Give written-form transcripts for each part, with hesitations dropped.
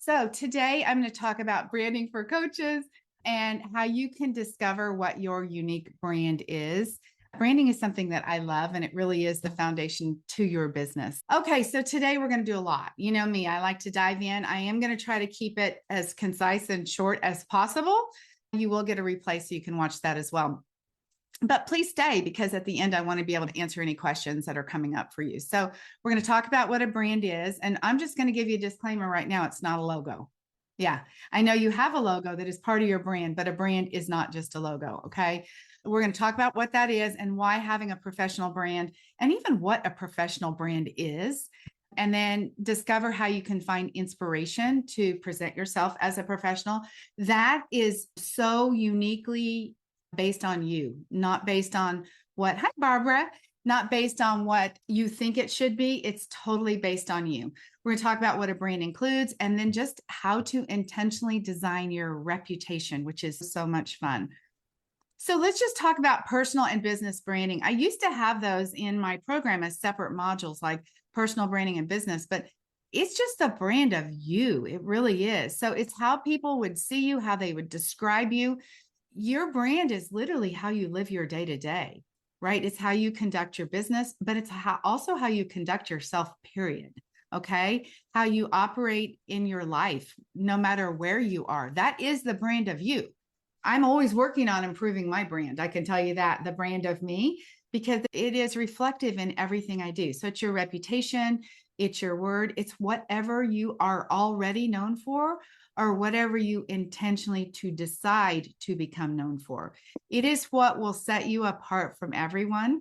So today I'm going to talk about branding for coaches and how you can discover what your unique brand is. Branding is something that I love, and it really is the foundation to your business. Okay, so today we're going to do a lot. You know me, I like to dive in. I am going to try to keep it as concise and short as possible. You will get a replay so you can watch that as well. But please stay, because at the end, I want to be able to answer any questions that are coming up for you. So we're going to talk about what a brand is. And I'm just going to give you a disclaimer right now. It's not a logo. Yeah, I know you have a logo that is part of your brand, but a brand is not just a logo. Okay. We're going to talk about what that is and why having a professional brand, and even what a professional brand is, and then discover how you can find inspiration to present yourself as a professional. That is so uniquely based on you, not based on hi, Barbara, not based on what you think it should be. It's totally based on you. We're going to talk about what a brand includes, and then just how to intentionally design your reputation, which is so much fun. So let's just talk about personal and business branding. I used to have those in my program as separate modules, like personal branding and business, but it's just a brand of you. It really is. So it's how people would see you, how they would describe you. Your brand is literally how you live your day to day, right? It's how you conduct your business, but it's also how you conduct yourself, period. Okay. How you operate in your life, no matter where you are. That is the brand of you. I'm always working on improving my brand. I can tell you that, the brand of me, because it is reflective in everything I do. So it's your reputation, it's your word, it's whatever you are already known for, or whatever you intentionally to decide to become known for. It is what will set you apart from everyone.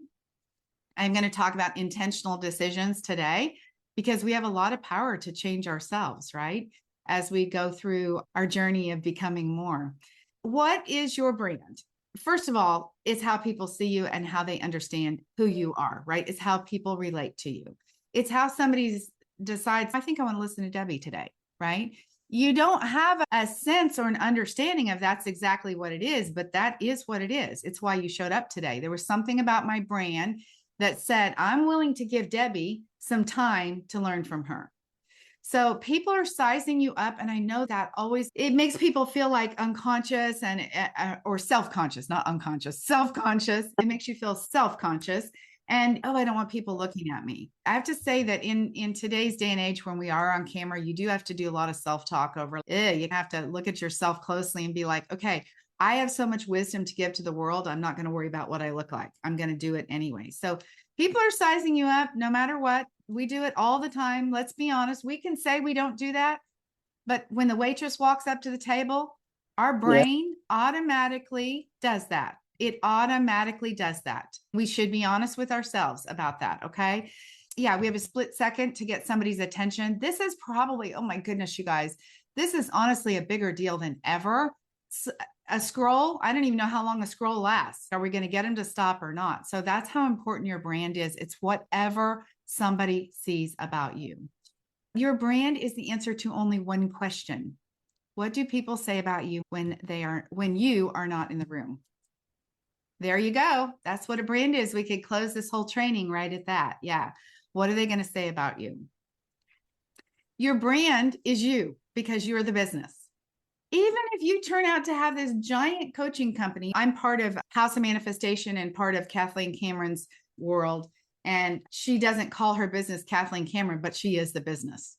I'm going to talk about intentional decisions today, because we have a lot of power to change ourselves, right? As we go through our journey of becoming more. What is your brand? First of all, it's how people see you and how they understand who you are, right? It's how people relate to you. It's how somebody decides, I think I want to listen to Debbie today, right? You don't have a sense or an understanding of that's exactly what it is, but that is what it is. It's why you showed up today. There was something about my brand that said, I'm willing to give Debbie some time to learn from her. So people are sizing you up. And I know that always, it makes people feel like unconscious or self-conscious, not unconscious, self-conscious. It makes you feel self-conscious. And, oh, I don't want people looking at me. I have to say that in today's day and age, when we are on camera, you do have to do a lot of self-talk over. You have to look at yourself closely and be like, okay, I have so much wisdom to give to the world. I'm not going to worry about what I look like. I'm going to do it anyway. So people are sizing you up no matter what. We do it all the time. Let's be honest. We can say we don't do that. But when the waitress walks up to the table, our brain automatically does that. It automatically does that. We should be honest with ourselves about that. Okay. Yeah. We have a split second to get somebody's attention. This is probably, oh my goodness, you guys, this is honestly a bigger deal than ever. A scroll, I don't even know how long a scroll lasts. Are we going to get them to stop or not? So that's how important your brand is. It's whatever somebody sees about you. Your brand is the answer to only one question. What do people say about you when you are not in the room? There you go. That's what a brand is. We could close this whole training right at that. Yeah. What are they going to say about you? Your brand is you, because you're the business. Even if you turn out to have this giant coaching company, I'm part of House of Manifestation and part of Kathleen Cameron's world. And she doesn't call her business Kathleen Cameron, but she is the business.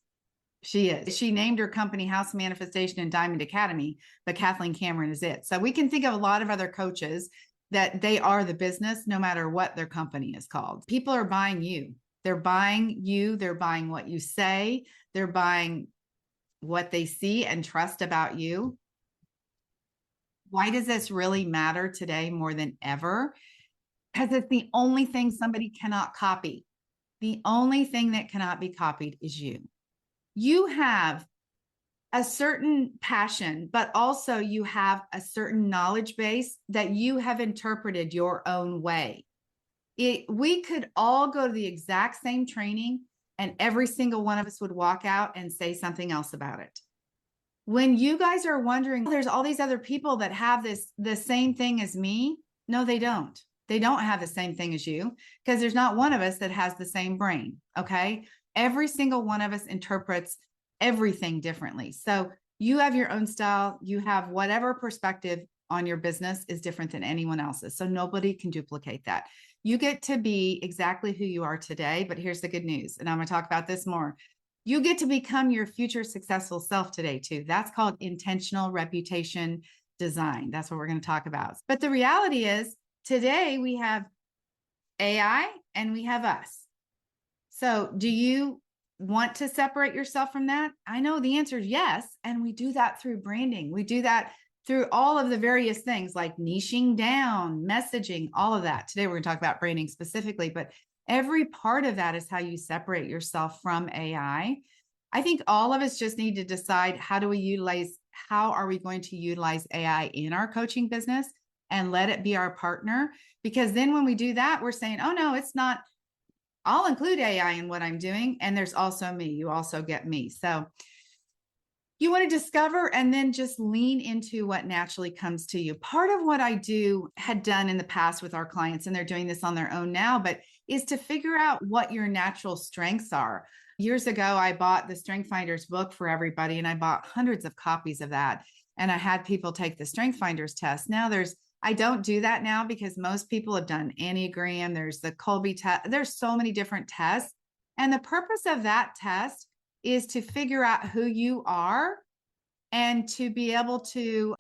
She is. She named her company House of Manifestation and Diamond Academy, but Kathleen Cameron is it. So we can think of a lot of other coaches that they are the business, no matter what their company is called. People are buying you. They're buying you. They're buying what you say. They're buying what they see and trust about you. Why does this really matter today more than ever? Because it's the only thing somebody cannot copy. The only thing that cannot be copied is you. You have a certain passion, but also you have a certain knowledge base that you have interpreted your own way. We could all go to the exact same training, and every single one of us would walk out and say something else about it. When you guys are wondering, there's all these other people that have the same thing as me. No, they don't. They don't have the same thing as you, because there's not one of us that has the same brain. Okay. Every single one of us interprets everything differently. So you have your own style. You have whatever perspective on your business is different than anyone else's. So nobody can duplicate that. You get to be exactly who you are today. But here's the good news. And I'm going to talk about this more. You get to become your future successful self today, too. That's called intentional reputation design. That's what we're going to talk about. But the reality is today we have AI and we have us. So do you want to separate yourself from that? I know the answer is yes. And we do that through branding. We do that through all of the various things like niching down, messaging, all of that. Today, we're going to talk about branding specifically, but every part of that is how you separate yourself from AI. I think all of us just need to decide how are we going to utilize AI in our coaching business and let it be our partner? Because then when we do that, we're saying, oh no, it's not, I'll include AI in what I'm doing. And there's also me, you also get me. So you want to discover and then just lean into what naturally comes to you. Part of what I had done in the past with our clients, and they're doing this on their own now, but is to figure out what your natural strengths are. Years ago, I bought the Strength Finders book for everybody, and I bought hundreds of copies of that. And I had people take the Strength Finders test. Now I don't do that now because most people have done Enneagram. There's the Colby test. There's so many different tests. And the purpose of that test is to figure out who you are and to be able to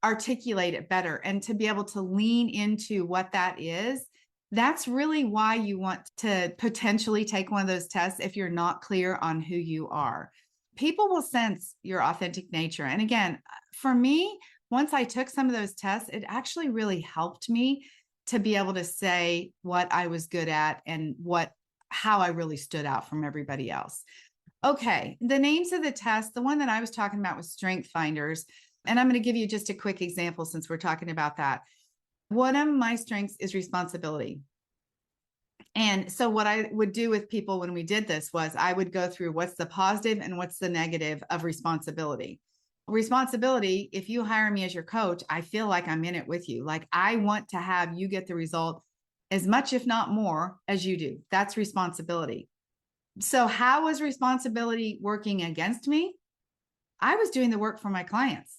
articulate it better and to be able to lean into what that is. That's really why you want to potentially take one of those tests if you're not clear on who you are. People will sense your authentic nature. And again, for me, once I took some of those tests, it actually really helped me to be able to say what I was good at and how I really stood out from everybody else. Okay, the names of the tests, the one that I was talking about was Strength Finders. And I'm going to give you just a quick example since we're talking about that. One of my strengths is responsibility. And so what I would do with people when we did this was I would go through what's the positive and what's the negative of responsibility. Responsibility, if you hire me as your coach, I feel like I'm in it with you. Like I want to have you get the result as much, if not more, as you do. That's responsibility. So how was responsibility working against me? I was doing the work for my clients.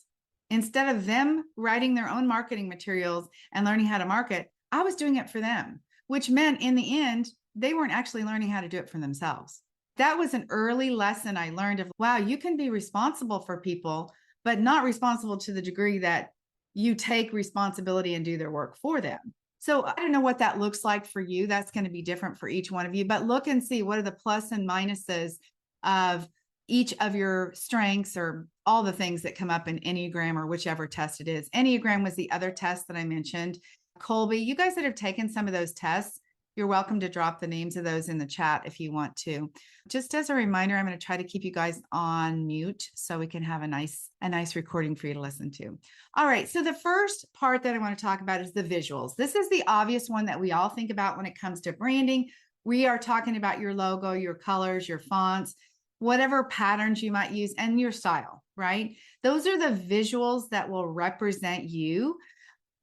Instead of them writing their own marketing materials and learning how to market, I was doing it for them, which meant in the end, they weren't actually learning how to do it for themselves. That was an early lesson I learned of, wow, you can be responsible for people, but not responsible to the degree that you take responsibility and do their work for them. So I don't know what that looks like for you. That's going to be different for each one of you, but look and see what are the plus and minuses of each of your strengths or all the things that come up in Enneagram or whichever test it is. Enneagram was the other test that I mentioned. Colby, you guys that have taken some of those tests, you're welcome to drop the names of those in the chat if you want to. Just as a reminder, I'm going to try to keep you guys on mute so we can have a nice recording for you to listen to. All right. So the first part that I want to talk about is the visuals. This is the obvious one that we all think about when it comes to branding. We are talking about your logo, your colors, your fonts, whatever patterns you might use, and your style, right? Those are the visuals that will represent you.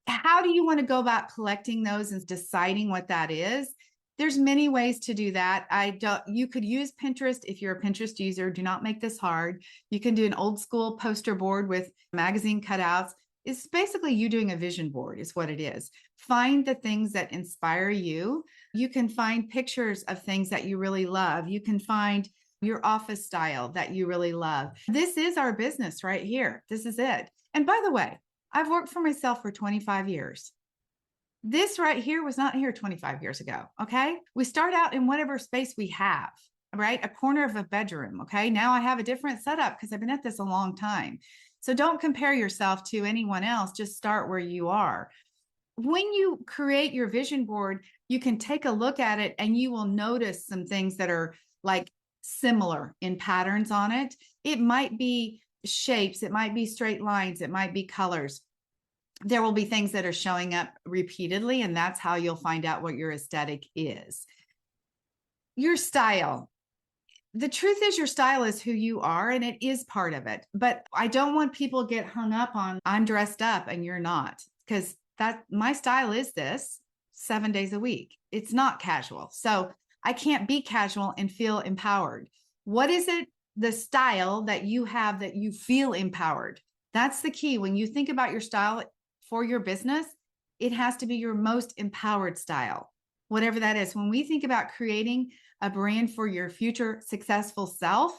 How do you want to go about collecting those and deciding what that is? There's many ways to do that. You could use Pinterest if you're a Pinterest user. Do not make this hard. You can do an old school poster board with magazine cutouts. It's basically you doing a vision board is what it is. Find the things that inspire you. You can find pictures of things that you really love. You can find your office style that you really love. This is our business right here. This is it. And by the way, I've worked for myself for 25 years. This right here was not here 25 years ago. Okay. We start out in whatever space we have, right? A corner of a bedroom. Okay. Now I have a different setup because I've been at this a long time. So don't compare yourself to anyone else. Just start where you are. When you create your vision board, you can take a look at it and you will notice some things that are like similar in patterns on it. It might be shapes, it might be straight lines, it might be colors. There will be things that are showing up repeatedly, and that's how you'll find out what your aesthetic is. Your style. The truth is your style is who you are, and it is part of it. But I don't want people to get hung up on I'm dressed up and you're not, because my style is this 7 days a week. It's not casual. So I can't be casual and feel empowered. What is it the style that you have that you feel empowered. That's the key. When you think about your style for your business, it has to be your most empowered style, whatever that is. When we think about creating a brand for your future successful self,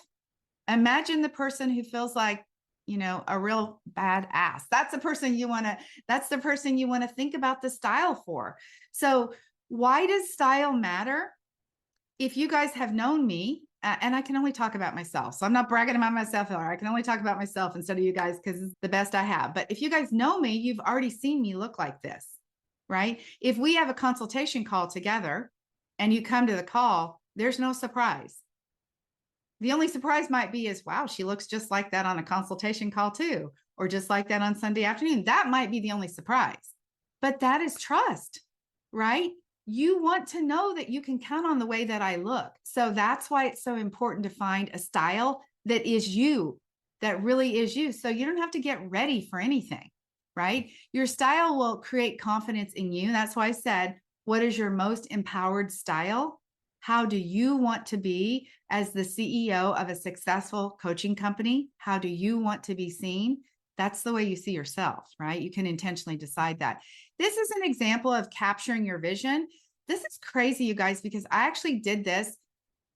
imagine the person who feels like, a real badass. That's the person you want to think about the style for. So why does style matter? If you guys have known me, and I can only talk about myself, so I'm not bragging about myself, I can only talk about myself instead of you guys because it's the best I have. But if you guys know me, you've already seen me look like this, right? If we have a consultation call together and you come to the call, there's no surprise. The only surprise might be is, wow, she looks just like that on a consultation call too, or just like that on Sunday afternoon. That might be the only surprise, but that is trust, right? You want to know that you can count on the way that I look. So that's why it's so important to find a style that is you, that really is you. So you don't have to get ready for anything, right? Your style will create confidence in you. That's why I said, what is your most empowered style? How do you want to be as the CEO of a successful coaching company? How do you want to be seen? That's the way you see yourself, right? You can intentionally decide that. This is an example of capturing your vision. This is crazy, you guys, because I actually did this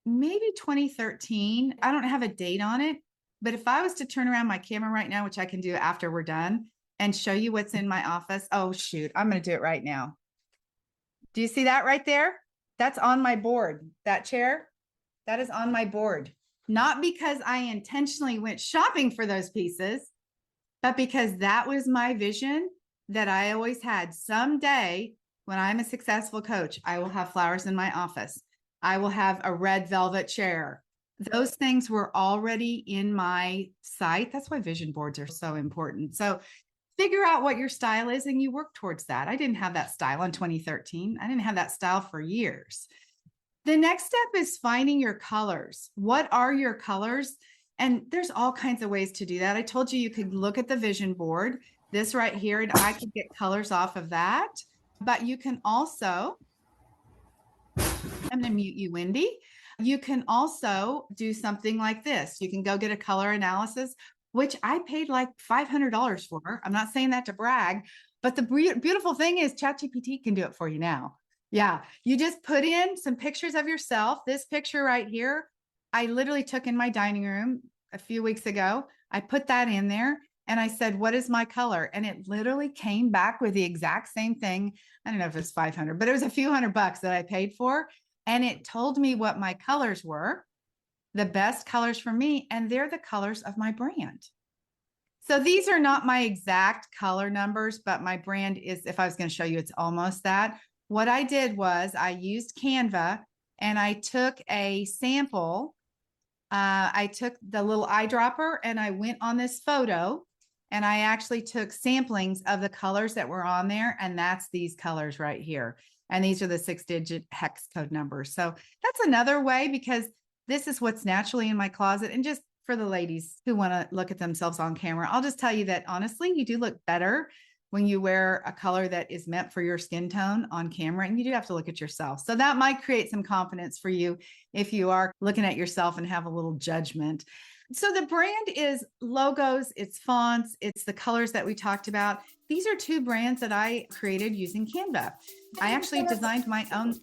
maybe 2013. I don't have a date on it, but if I was to turn around my camera right now, which I can do after we're done, and show you what's in my office. Oh, shoot. I'm going to do it right now. Do you see that right there? That's on my board. That chair, that is on my board. Not because I intentionally went shopping for those pieces, but because that was my vision that I always had. Someday, when I'm a successful coach, I will have flowers in my office. I will have a red velvet chair. Those things were already in my sight. That's why vision boards are so important. So figure out what your style is and you work towards that. I didn't have that style in 2013. I didn't have that style for years. The next step is finding your colors. What are your colors? And there's all kinds of ways to do that. I told you could look at the vision board, this right here, and I could get colors off of that. But you can also, I'm going to mute you, Wendy. You can also do something like this. You can go get a color analysis, which I paid like $500 for. I'm not saying that to brag, but the beautiful thing is ChatGPT can do it for you now. Yeah, you just put in some pictures of yourself. This picture right here, I literally took in my dining room a few weeks ago. I put that in there and I said, what is my color? And it literally came back with the exact same thing. I don't know if it's 500, but it was a few $100 that I paid for. And it told me what my colors were, the best colors for me, and they're the colors of my brand. So these are not my exact color numbers, but my brand is, if I was going to show you, it's almost that. What I did was I used Canva and I took a sample. I took the little eyedropper and I went on this photo and I actually took samplings of the colors that were on there. And that's these colors right here. And these are the 6-digit hex code numbers. So that's another way, because this is what's naturally in my closet. And just for the ladies who want to look at themselves on camera, I'll just tell you that honestly, you do look better when you wear a color that is meant for your skin tone on camera, and you do have to look at yourself. So that might create some confidence for you if you are looking at yourself and have a little judgment. So the brand is logos, it's fonts, it's the colors that we talked about. These are 2 brands that I created using Canva. I actually designed my own.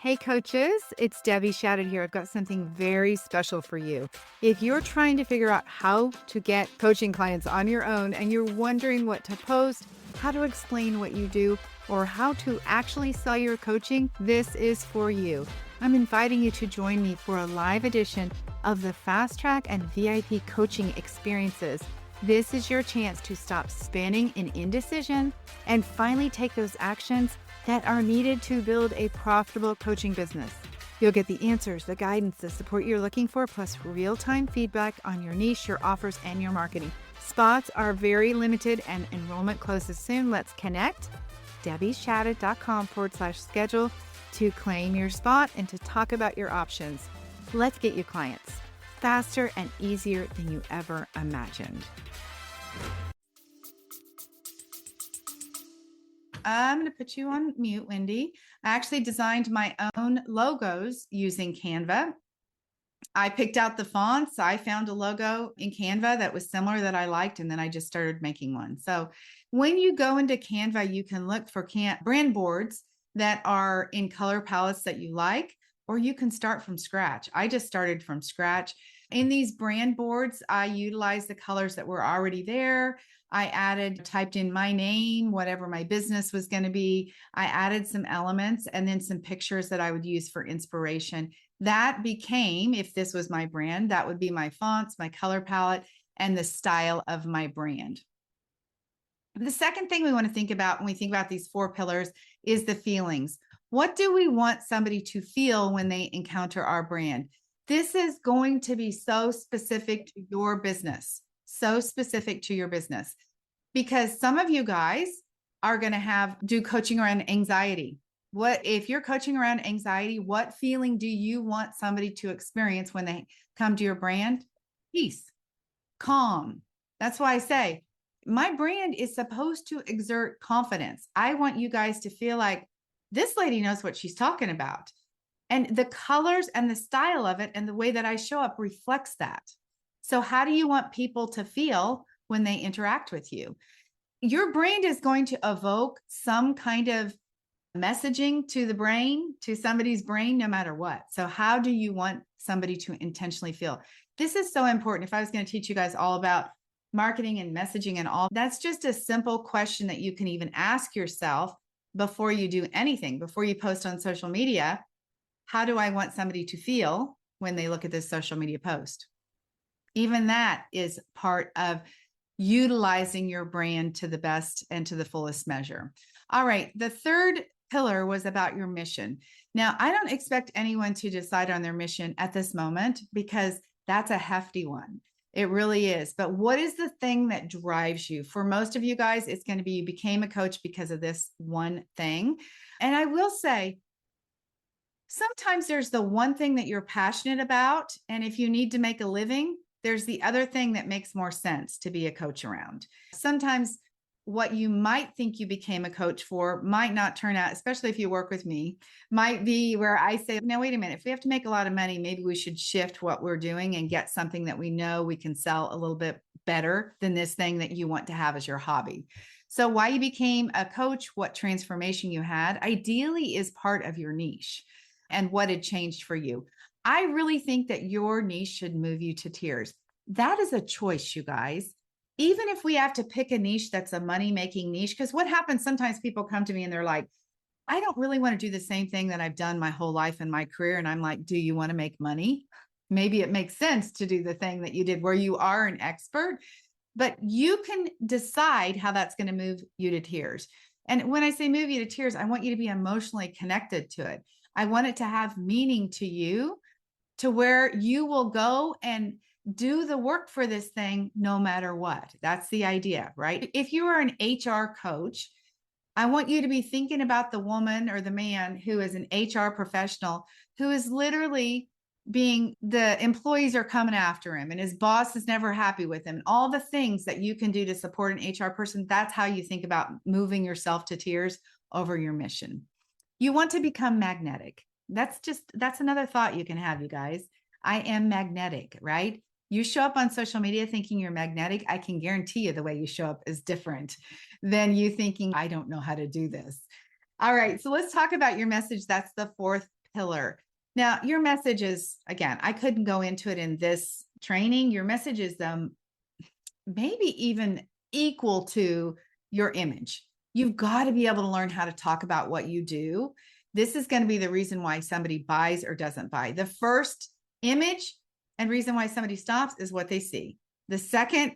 Hey coaches, it's Debbie Shadid here. I've got something very special for you. If you're trying to figure out how to get coaching clients on your own and you're wondering what to post, how to explain what you do, or how to actually sell your coaching, this is for you. I'm inviting you to join me for a live edition of the Fast Track and VIP coaching experiences. This is your chance to stop spinning in indecision and finally take those actions that are needed to build a profitable coaching business. You'll get the answers, the guidance, the support you're looking for, plus real-time feedback on your niche, your offers, and your marketing. Spots are very limited and enrollment closes soon. Let's connect. DebbieShadid.com/schedule to claim your spot and to talk about your options. Let's get you clients faster and easier than you ever imagined. I'm going to put you on mute, Wendy. I actually designed my own logos using Canva. I picked out the fonts. I found a logo in Canva that was similar that I liked, and then I just started making one. So when you go into Canva, you can look for brand boards that are in color palettes that you like, or you can start from scratch. I just started from scratch. In these brand boards, I utilized the colors that were already there. I typed in my name, whatever my business was going to be. I added some elements and then some pictures that I would use for inspiration. That became, if this was my brand, that would be my fonts, my color palette, and the style of my brand. The second thing we want to think about when we think about these 4 pillars is the feelings. What do we want somebody to feel when they encounter our brand? This is going to be so specific to your business, because some of you guys are going to do coaching around anxiety. If you're coaching around anxiety, what feeling do you want somebody to experience when they come to your brand? Peace, calm. That's why I say my brand is supposed to exert confidence. I want you guys to feel like this lady knows what she's talking about. And the colors and the style of it and the way that I show up reflects that. So how do you want people to feel when they interact with you? Your brand is going to evoke some kind of messaging to the brain, to somebody's brain, no matter what. So how do you want somebody to intentionally feel? This is so important. If I was going to teach you guys all about marketing and messaging and all, that's just a simple question that you can even ask yourself before you do anything, before you post on social media. How do I want somebody to feel when they look at this social media post? Even that is part of utilizing your brand to the best and to the fullest measure. All right. The third pillar was about your mission. Now, I don't expect anyone to decide on their mission at this moment because that's a hefty one. It really is. But what is the thing that drives you? For most of you guys, it's going to be you became a coach because of this one thing. And I will say, sometimes there's the one thing that you're passionate about. And if you need to make a living, there's the other thing that makes more sense to be a coach around. Sometimes what you might think you became a coach for might not turn out, especially if you work with me, might be where I say, no, wait a minute, if we have to make a lot of money, maybe we should shift what we're doing and get something that we know we can sell a little bit better than this thing that you want to have as your hobby. So why you became a coach, what transformation you had, ideally is part of your niche and what had changed for you. I really think that your niche should move you to tears. That is a choice, you guys. Even if we have to pick a niche that's a money-making niche, because what happens, sometimes people come to me and they're like, I don't really want to do the same thing that I've done my whole life in my career. And I'm like, do you want to make money? Maybe it makes sense to do the thing that you did where you are an expert, but you can decide how that's going to move you to tears. And when I say move you to tears, I want you to be emotionally connected to it. I want it to have meaning to you, to where you will go and do the work for this thing no matter what. That's the idea, right? If you are an HR coach, I want you to be thinking about the woman or the man who is an HR professional who is literally the employees are coming after him and his boss is never happy with him. All the things that you can do to support an HR person, that's how you think about moving yourself to tears over your mission. You want to become magnetic. That's another thought you can have, you guys. I am magnetic, right? You show up on social media thinking you're magnetic. I can guarantee you the way you show up is different than you thinking, I don't know how to do this. All right. So let's talk about your message. That's the 4th pillar. Now, your message is, again, I couldn't go into it in this training. Your message is maybe even equal to your image. You've got to be able to learn how to talk about what you do. This is going to be the reason why somebody buys or doesn't buy. The first image and reason why somebody stops is what they see. The second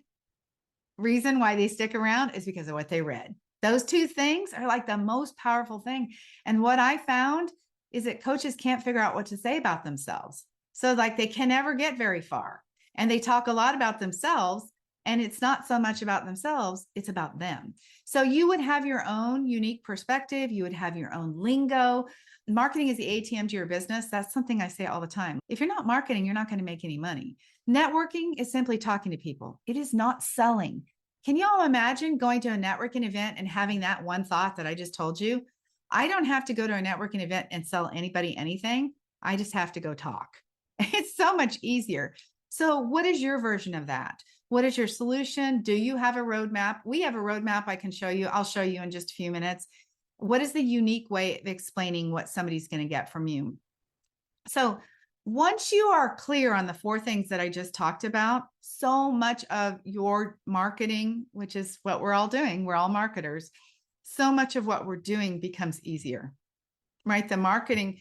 reason why they stick around is because of what they read. Those 2 things are like the most powerful thing. And what I found is that coaches can't figure out what to say about themselves. So like they can never get very far. And they talk a lot about themselves. And it's not so much about themselves, it's about them. So you would have your own unique perspective. You would have your own lingo. Marketing is the ATM to your business. That's something I say all the time. If you're not marketing, you're not going to make any money. Networking is simply talking to people. It is not selling. Can you all imagine going to a networking event and having that one thought that I just told you? I don't have to go to a networking event and sell anybody anything. I just have to go talk. It's so much easier. So what is your version of that? What is your solution? Do you have a roadmap? We have a roadmap I can show you. I'll show you in just a few minutes. What is the unique way of explaining what somebody's going to get from you? So once you are clear on the 4 things that I just talked about, so much of your marketing, which is what we're all doing, we're all marketers, so much of what we're doing becomes easier, right? The marketing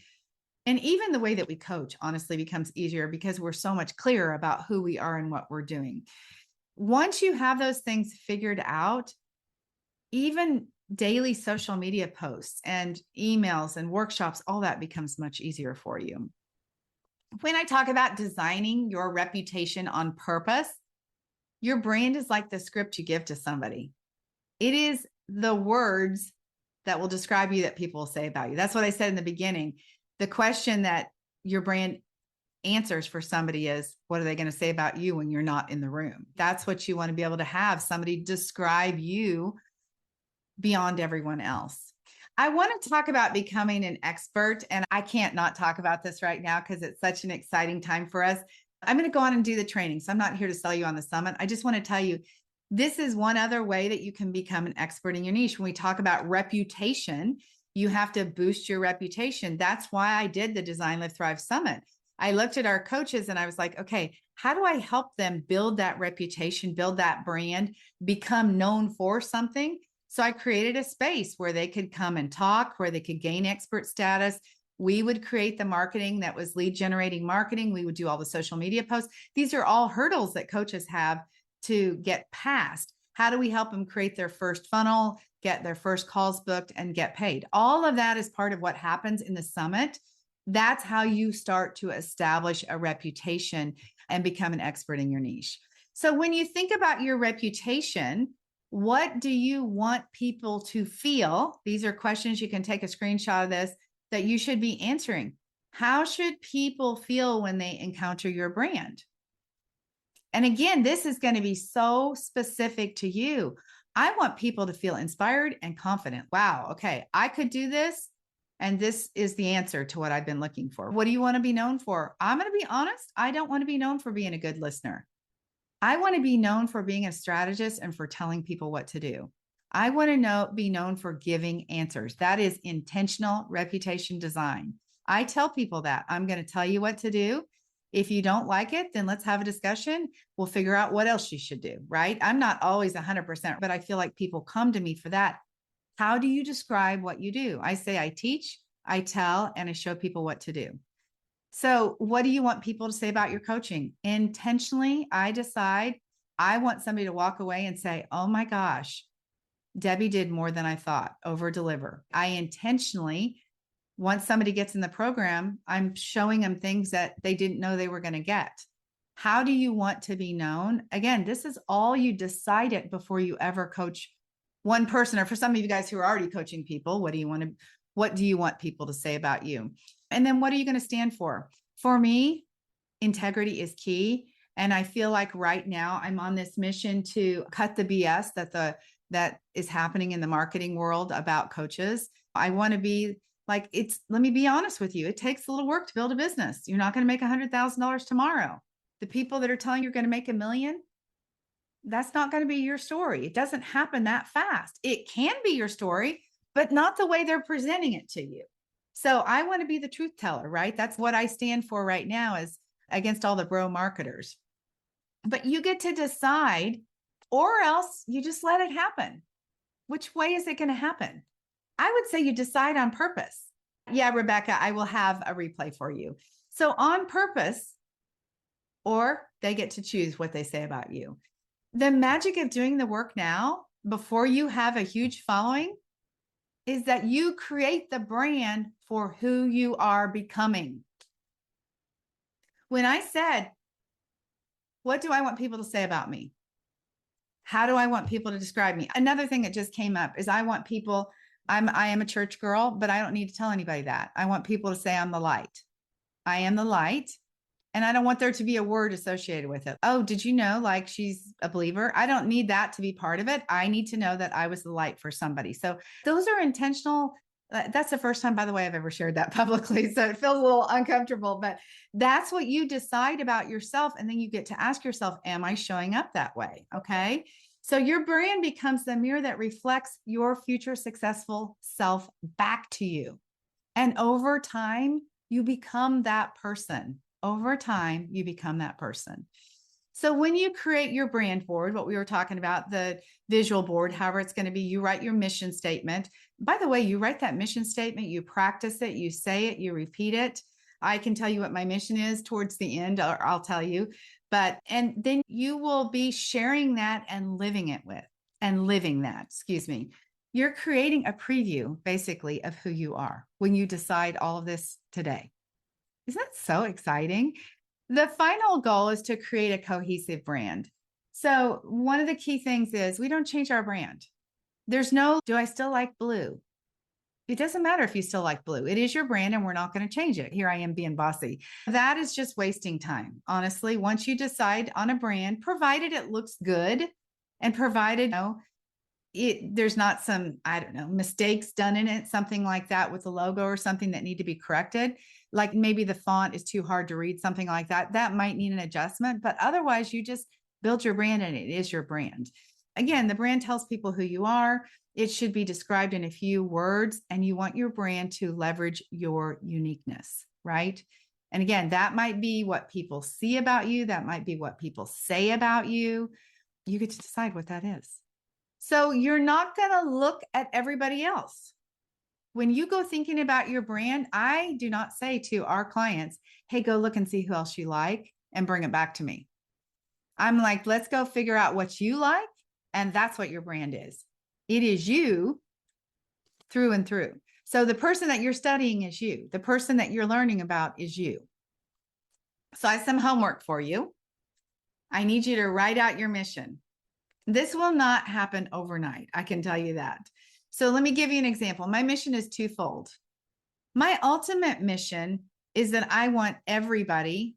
and even the way that we coach honestly becomes easier because we're so much clearer about who we are and what we're doing. Once you have those things figured out, even daily social media posts and emails and workshops, all that becomes much easier for you. When I talk about designing your reputation on purpose, your brand is like the script you give to somebody. It is the words that will describe you that people will say about you. That's what I said in the beginning. The question that your brand answers for somebody is, what are they going to say about you when you're not in the room? That's what you want to be able to have somebody describe you beyond everyone else. I want to talk about becoming an expert, and I can't not talk about this right now because it's such an exciting time for us. I'm going to go on and do the training. So I'm not here to sell you on the summit. I just want to tell you, this is one other way that you can become an expert in your niche. When we talk about reputation, you have to boost your reputation. That's why I did the Design, Live, Thrive Summit. I looked at our coaches and I was like, okay, how do I help them build that reputation, build that brand, become known for something? So I created a space where they could come and talk, where they could gain expert status. We would create the marketing that was lead generating marketing. We would do all the social media posts. These are all hurdles that coaches have to get past. How do we help them create their first funnel, get their first calls booked, and get paid? All of that is part of what happens in the summit. That's how you start to establish a reputation and become an expert in your niche. So when you think about your reputation, what do you want people to feel? These are questions. You can take a screenshot of this that you should be answering. How should people feel when they encounter your brand? And again, this is going to be so specific to you. I want people to feel inspired and confident. Wow, okay, I could do this. And this is the answer to what I've been looking for. What do you want to be known for? I'm going to be honest. I don't want to be known for being a good listener. I want to be known for being a strategist and for telling people what to do. I want to be known for giving answers. That is intentional reputation design. I tell people that I'm going to tell you what to do. If you don't like it, then let's have a discussion. We'll figure out what else you should do, right? I'm not always 100%, but I feel like people come to me for that. How do you describe what you do? I say I teach, I tell, and I show people what to do. So what do you want people to say about your coaching? Intentionally, I decide I want somebody to walk away and say, oh my gosh, Debbie did more than I thought, over deliver. I intentionally, once somebody gets in the program, I'm showing them things that they didn't know they were going to get. How do you want to be known? Again, this is all you decide it before you ever coach one person, or for some of you guys who are already coaching people, what do you want people to say about you? And then what are you going to stand for? For me, integrity is key. And I feel like right now I'm on this mission to cut the BS that is happening in the marketing world about coaches. I want to be like, let me be honest with you. It takes a little work to build a business. You're not going to make $100,000 tomorrow. The people that are telling you you're going to make $1 million, that's not going to be your story. It doesn't happen that fast. It can be your story, but not the way they're presenting it to you. So I want to be the truth teller, right? That's what I stand for right now, is against all the bro marketers. But you get to decide, or else you just let it happen. Which way is it going to happen? I would say you decide on purpose. Yeah, Rebecca, I will have a replay for you. So on purpose, or they get to choose what they say about you. The magic of doing the work now, before you have a huge following, is that you create the brand for who you are becoming. When I said, what do I want people to say about me? How do I want people to describe me? Another thing that just came up is I want people, I am a church girl, but I don't need to tell anybody that. I want people to say I'm the light. I am the light. And I don't want there to be a word associated with it. Oh, did you know, like, she's a believer? I don't need that to be part of it. I need to know that I was the light for somebody. So those are intentional. That's the first time, by the way, I've ever shared that publicly. So it feels a little uncomfortable, but that's what you decide about yourself. And then you get to ask yourself, am I showing up that way? Okay. So your brand becomes the mirror that reflects your future successful self back to you. And over time, you become that person. Over time, you become that person. So when you create your brand board, what we were talking about, the visual board, however it's going to be, you write your mission statement. By the way, you write that mission statement, you practice it, you say it, you repeat it. I can tell you what my mission is towards the end, or I'll tell you. And then you will be sharing that and living that, excuse me. You're creating a preview, basically, of who you are when you decide all of this today. Isn't that so exciting? The final goal is to create a cohesive brand. So one of the key things is we don't change our brand. There's no, do I still like blue? It doesn't matter if you still like blue. It is your brand and we're not going to change it. Here I am being bossy. That is just wasting time. Honestly, once you decide on a brand, provided it looks good and provided, there's not some, I don't know, mistakes done in it, something like that with the logo or something that need to be corrected. Like maybe the font is too hard to read, something like that. That might need an adjustment, but otherwise you just build your brand and it is your brand. Again, the brand tells people who you are. It should be described in a few words, and you want your brand to leverage your uniqueness, right? And again, that might be what people see about you. That might be what people say about you. You get to decide what that is. So you're not going to look at everybody else. When you go thinking about your brand, I do not say to our clients, hey, go look and see who else you like and bring it back to me. I'm like, let's go figure out what you like. And that's what your brand is. It is you through and through. So the person that you're studying is you. The person that you're learning about is you. So I have some homework for you. I need you to write out your mission. This will not happen overnight. I can tell you that. So let me give you an example. My mission is twofold. My ultimate mission is that I want everybody,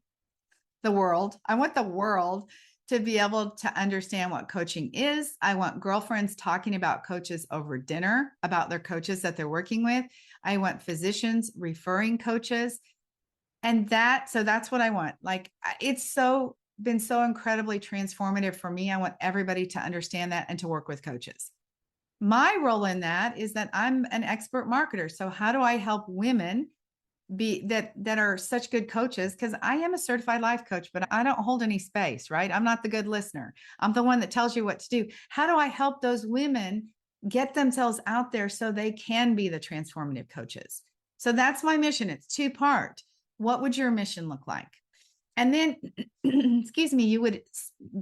I want the world to be able to understand what coaching is. I want girlfriends talking about coaches over dinner, about their coaches that they're working with. I want physicians referring coaches. And so that's what I want. Like, it's been so incredibly transformative for me. I want everybody to understand that and to work with coaches. My role in that is that I'm an expert marketer. So how do I help women be that are such good coaches? Because I am a certified life coach, but I don't hold any space, right? I'm not the good listener. I'm the one that tells you what to do. How do I help those women get themselves out there so they can be the transformative coaches? So that's my mission. It's two-part. What would your mission look like? And then, excuse me, you would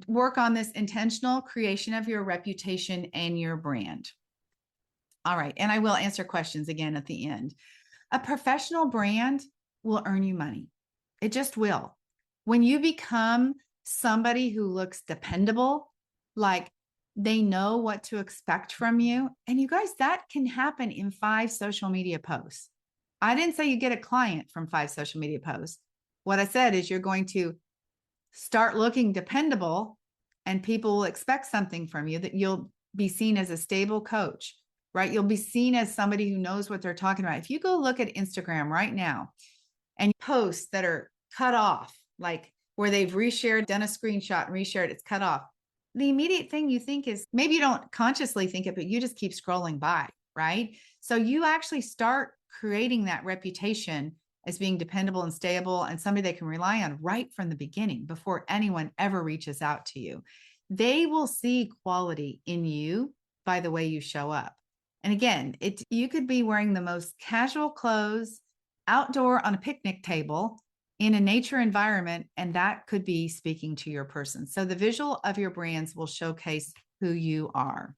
work on this intentional creation of your reputation and your brand. All right. And I will answer questions again at the end. A professional brand will earn you money. It just will. When you become somebody who looks dependable, like they know what to expect from you. And you guys, that can happen in 5 social media posts. I didn't say you get a client from 5 social media posts. What I said is you're going to start looking dependable and people will expect something from you, that you'll be seen as a stable coach, right? You'll be seen as somebody who knows what they're talking about. If you go look at Instagram right now and posts that are cut off, like where they've reshared, done a screenshot and reshared, it's cut off. The immediate thing you think is, maybe you don't consciously think it, but you just keep scrolling by, right? So you actually start creating that reputation as being dependable and stable and somebody they can rely on right from the beginning before anyone ever reaches out to you. They will see quality in you by the way you show up. And again, you could be wearing the most casual clothes outdoor on a picnic table in a nature environment, and that could be speaking to your person. So the visual of your brands will showcase who you are.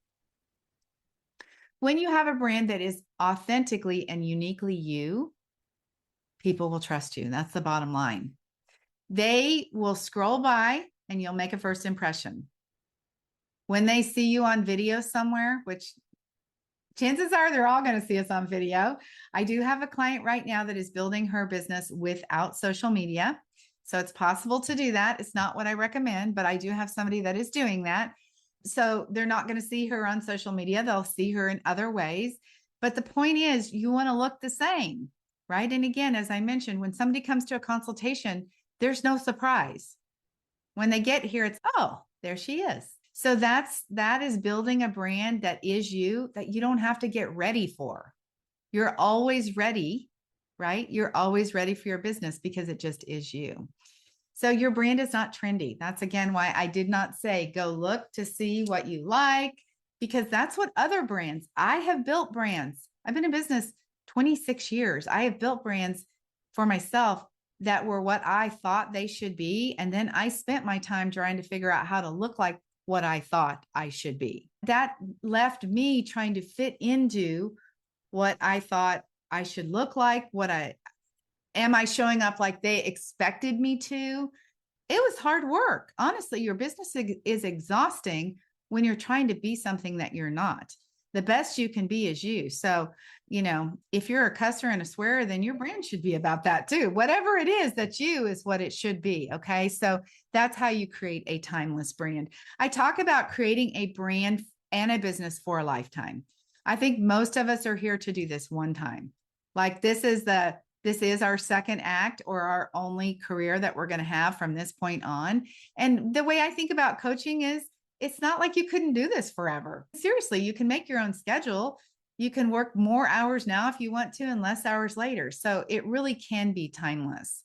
When you have a brand that is authentically and uniquely you, people will trust you. That's the bottom line. They will scroll by and you'll make a first impression. When they see you on video somewhere, which chances are they're all going to see us on video. I do have a client right now that is building her business without social media. So it's possible to do that. It's not what I recommend, but I do have somebody that is doing that. So they're not going to see her on social media. They'll see her in other ways. But the point is, you want to look the same, right? And again, as I mentioned, when somebody comes to a consultation, there's no surprise. When they get here, it's, oh, there she is. So that is building a brand that is you, that you don't have to get ready for. You're always ready, right? You're always ready for your business because it just is you. So your brand is not trendy. That's again why I did not say go look to see what you like, because that's what other brands, I have built brands. I've been in business 26 years. I have built brands for myself that were what I thought they should be. And then I spent my time trying to figure out how to look like what I thought I should be. That left me trying to fit into what I thought I should look like. Am I showing up like they expected me to? It was hard work. Honestly, your business is exhausting when you're trying to be something that you're not. The best you can be is you. So, if you're a cusser and a swearer, then your brand should be about that too. Whatever it is that you is what it should be. Okay. So that's how you create a timeless brand. I talk about creating a brand and a business for a lifetime. I think most of us are here to do this one time. Like this is our second act or our only career that we're going to have from this point on. And the way I think about coaching is it's not like you couldn't do this forever. Seriously, you can make your own schedule. You can work more hours now if you want to and less hours later. So it really can be timeless.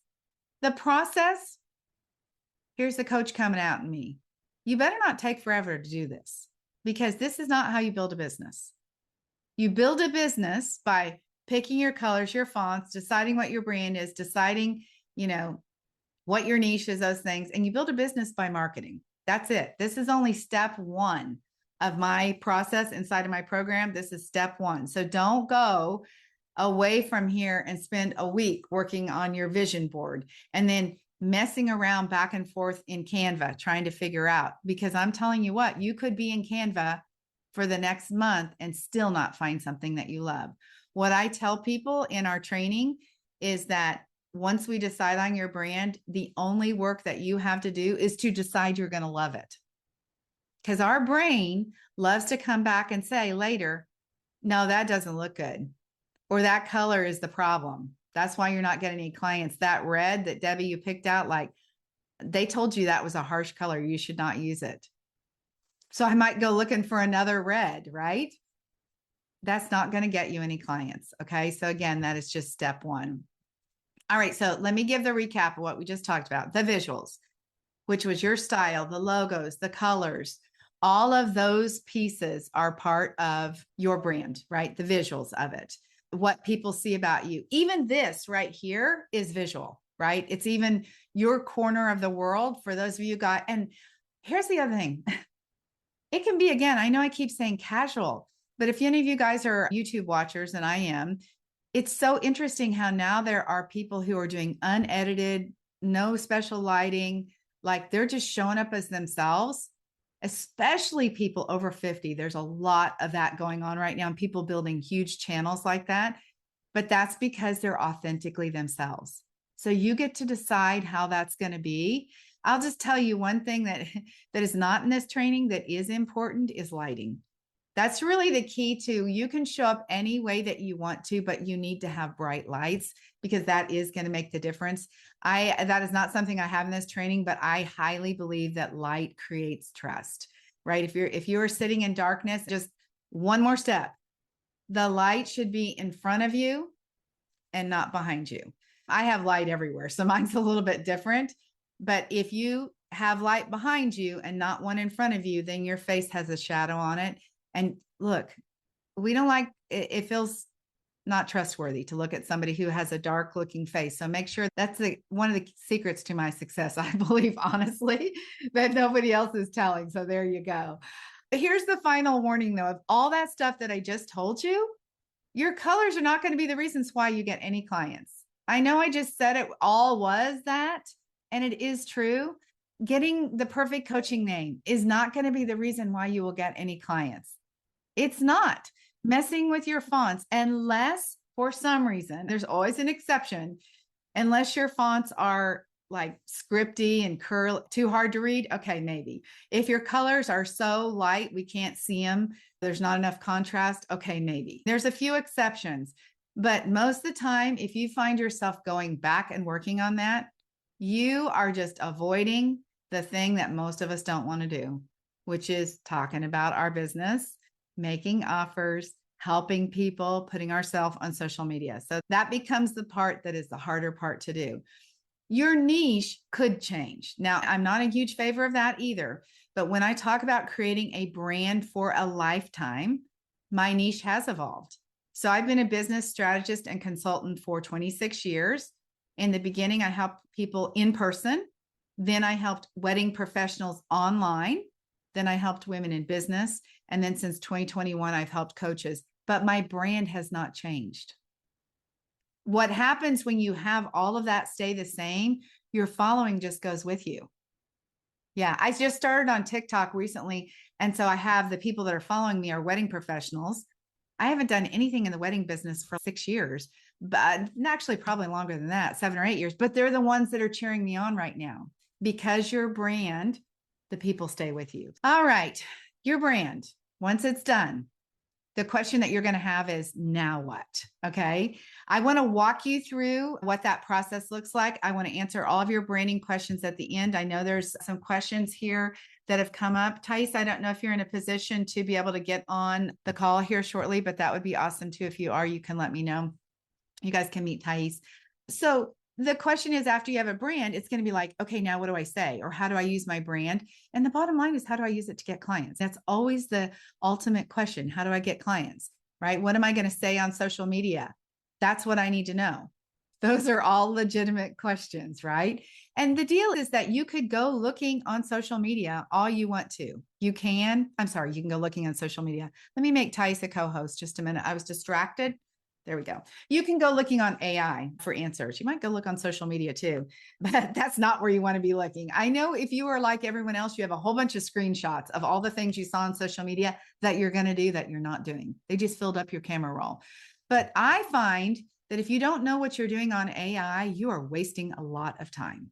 The process, here's the coach coming out in me. You better not take forever to do this because this is not how you build a business. You build a business by picking your colors, your fonts, deciding what your brand is, deciding, what your niche is, those things. And you build a business by marketing. That's it. This is only step one of my process inside of my program. This is step one. So don't go away from here and spend a week working on your vision board and then messing around back and forth in Canva, trying to figure out, because I'm telling you what, you could be in Canva for the next month and still not find something that you love. What I tell people in our training is that once we decide on your brand, the only work that you have to do is to decide you're going to love it. Because our brain loves to come back and say later, no, that doesn't look good. Or that color is the problem. That's why you're not getting any clients. That red that Debbie, you picked out, like they told you that was a harsh color. You should not use it. So I might go looking for another red, right? That's not going to get you any clients. Okay. So again, that is just step one. All right. So let me give the recap of what we just talked about. The visuals, which was your style, the logos, the colors, all of those pieces are part of your brand, right? The visuals of it, what people see about you. Even this right here is visual, right? It's even your corner of the world for those of you guys. And here's the other thing. It can be, again, I know I keep saying casual, but if any of you guys are YouTube watchers, and I am, it's so interesting how now there are people who are doing unedited, no special lighting, like they're just showing up as themselves, especially people over 50. There's a lot of that going on right now and people building huge channels like that, but that's because they're authentically themselves. So you get to decide how that's going to be. I'll just tell you one thing that is not in this training that is important is lighting. That's really the key to, you can show up any way that you want to, but you need to have bright lights because that is going to make the difference. That is not something I have in this training, but I highly believe that light creates trust, right? If you're sitting in darkness, just one more step, the light should be in front of you and not behind you. I have light everywhere, so mine's a little bit different, but if you have light behind you and not one in front of you, then your face has a shadow on it. And look, we don't like it. It feels not trustworthy to look at somebody who has a dark looking face. So make sure that's one of the secrets to my success, I believe, honestly, that nobody else is telling. So there you go. But here's the final warning though, of all that stuff that I just told you, your colors are not going to be the reasons why you get any clients. I know I just said it all was that, and it is true. Getting the perfect coaching name is not going to be the reason why you will get any clients. It's not. Messing with your fonts, unless for some reason, there's always an exception, unless your fonts are like scripty and too hard to read, okay, maybe. If your colors are so light, we can't see them, there's not enough contrast, okay, maybe. There's a few exceptions, but most of the time, if you find yourself going back and working on that, you are just avoiding the thing that most of us don't want to do, which is talking about our business, making offers, helping people, putting ourselves on social media. So that becomes the part that is the harder part to do. Your niche could change. Now, I'm not a huge favor of that either, but when I talk about creating a brand for a lifetime, my niche has evolved. So I've been a business strategist and consultant for 26 years. In the beginning, I helped people in person. Then I helped wedding professionals online. Then I helped women in business. And then since 2021, I've helped coaches, but my brand has not changed. What happens when you have all of that stay the same, your following just goes with you. Yeah, I just started on TikTok recently. And so I have the people that are following me are wedding professionals. I haven't done anything in the wedding business for 6 years, but actually probably longer than that, 7 or 8 years, but they're the ones that are cheering me on right now because your brand, the people stay with you. All right, your brand, once it's done, the question that you're going to have is now what? Okay. I want to walk you through what that process looks like. I want to answer all of your branding questions at the end. I know there's some questions here that have come up. Thais, I don't know if you're in a position to be able to get on the call here shortly, but that would be awesome too. If you are, you can let me know. You guys can meet Thais. So the question is, after you have a brand, it's going to be like, okay, now what do I say? Or how do I use my brand? And the bottom line is, how do I use it to get clients? That's always the ultimate question. How do I get clients, right? What am I going to say on social media? That's what I need to know. Those are all legitimate questions, right? And the deal is that you could go looking on social media all you want to. You can go looking on social media. Let me make Thais a co-host just a minute. I was distracted. There we go. You can go looking on AI for answers. You might go look on social media too, but that's not where you want to be looking. I know if you are like everyone else, you have a whole bunch of screenshots of all the things you saw on social media that you're going to do that you're not doing. They just filled up your camera roll. But I find that if you don't know what you're doing on AI, you are wasting a lot of time.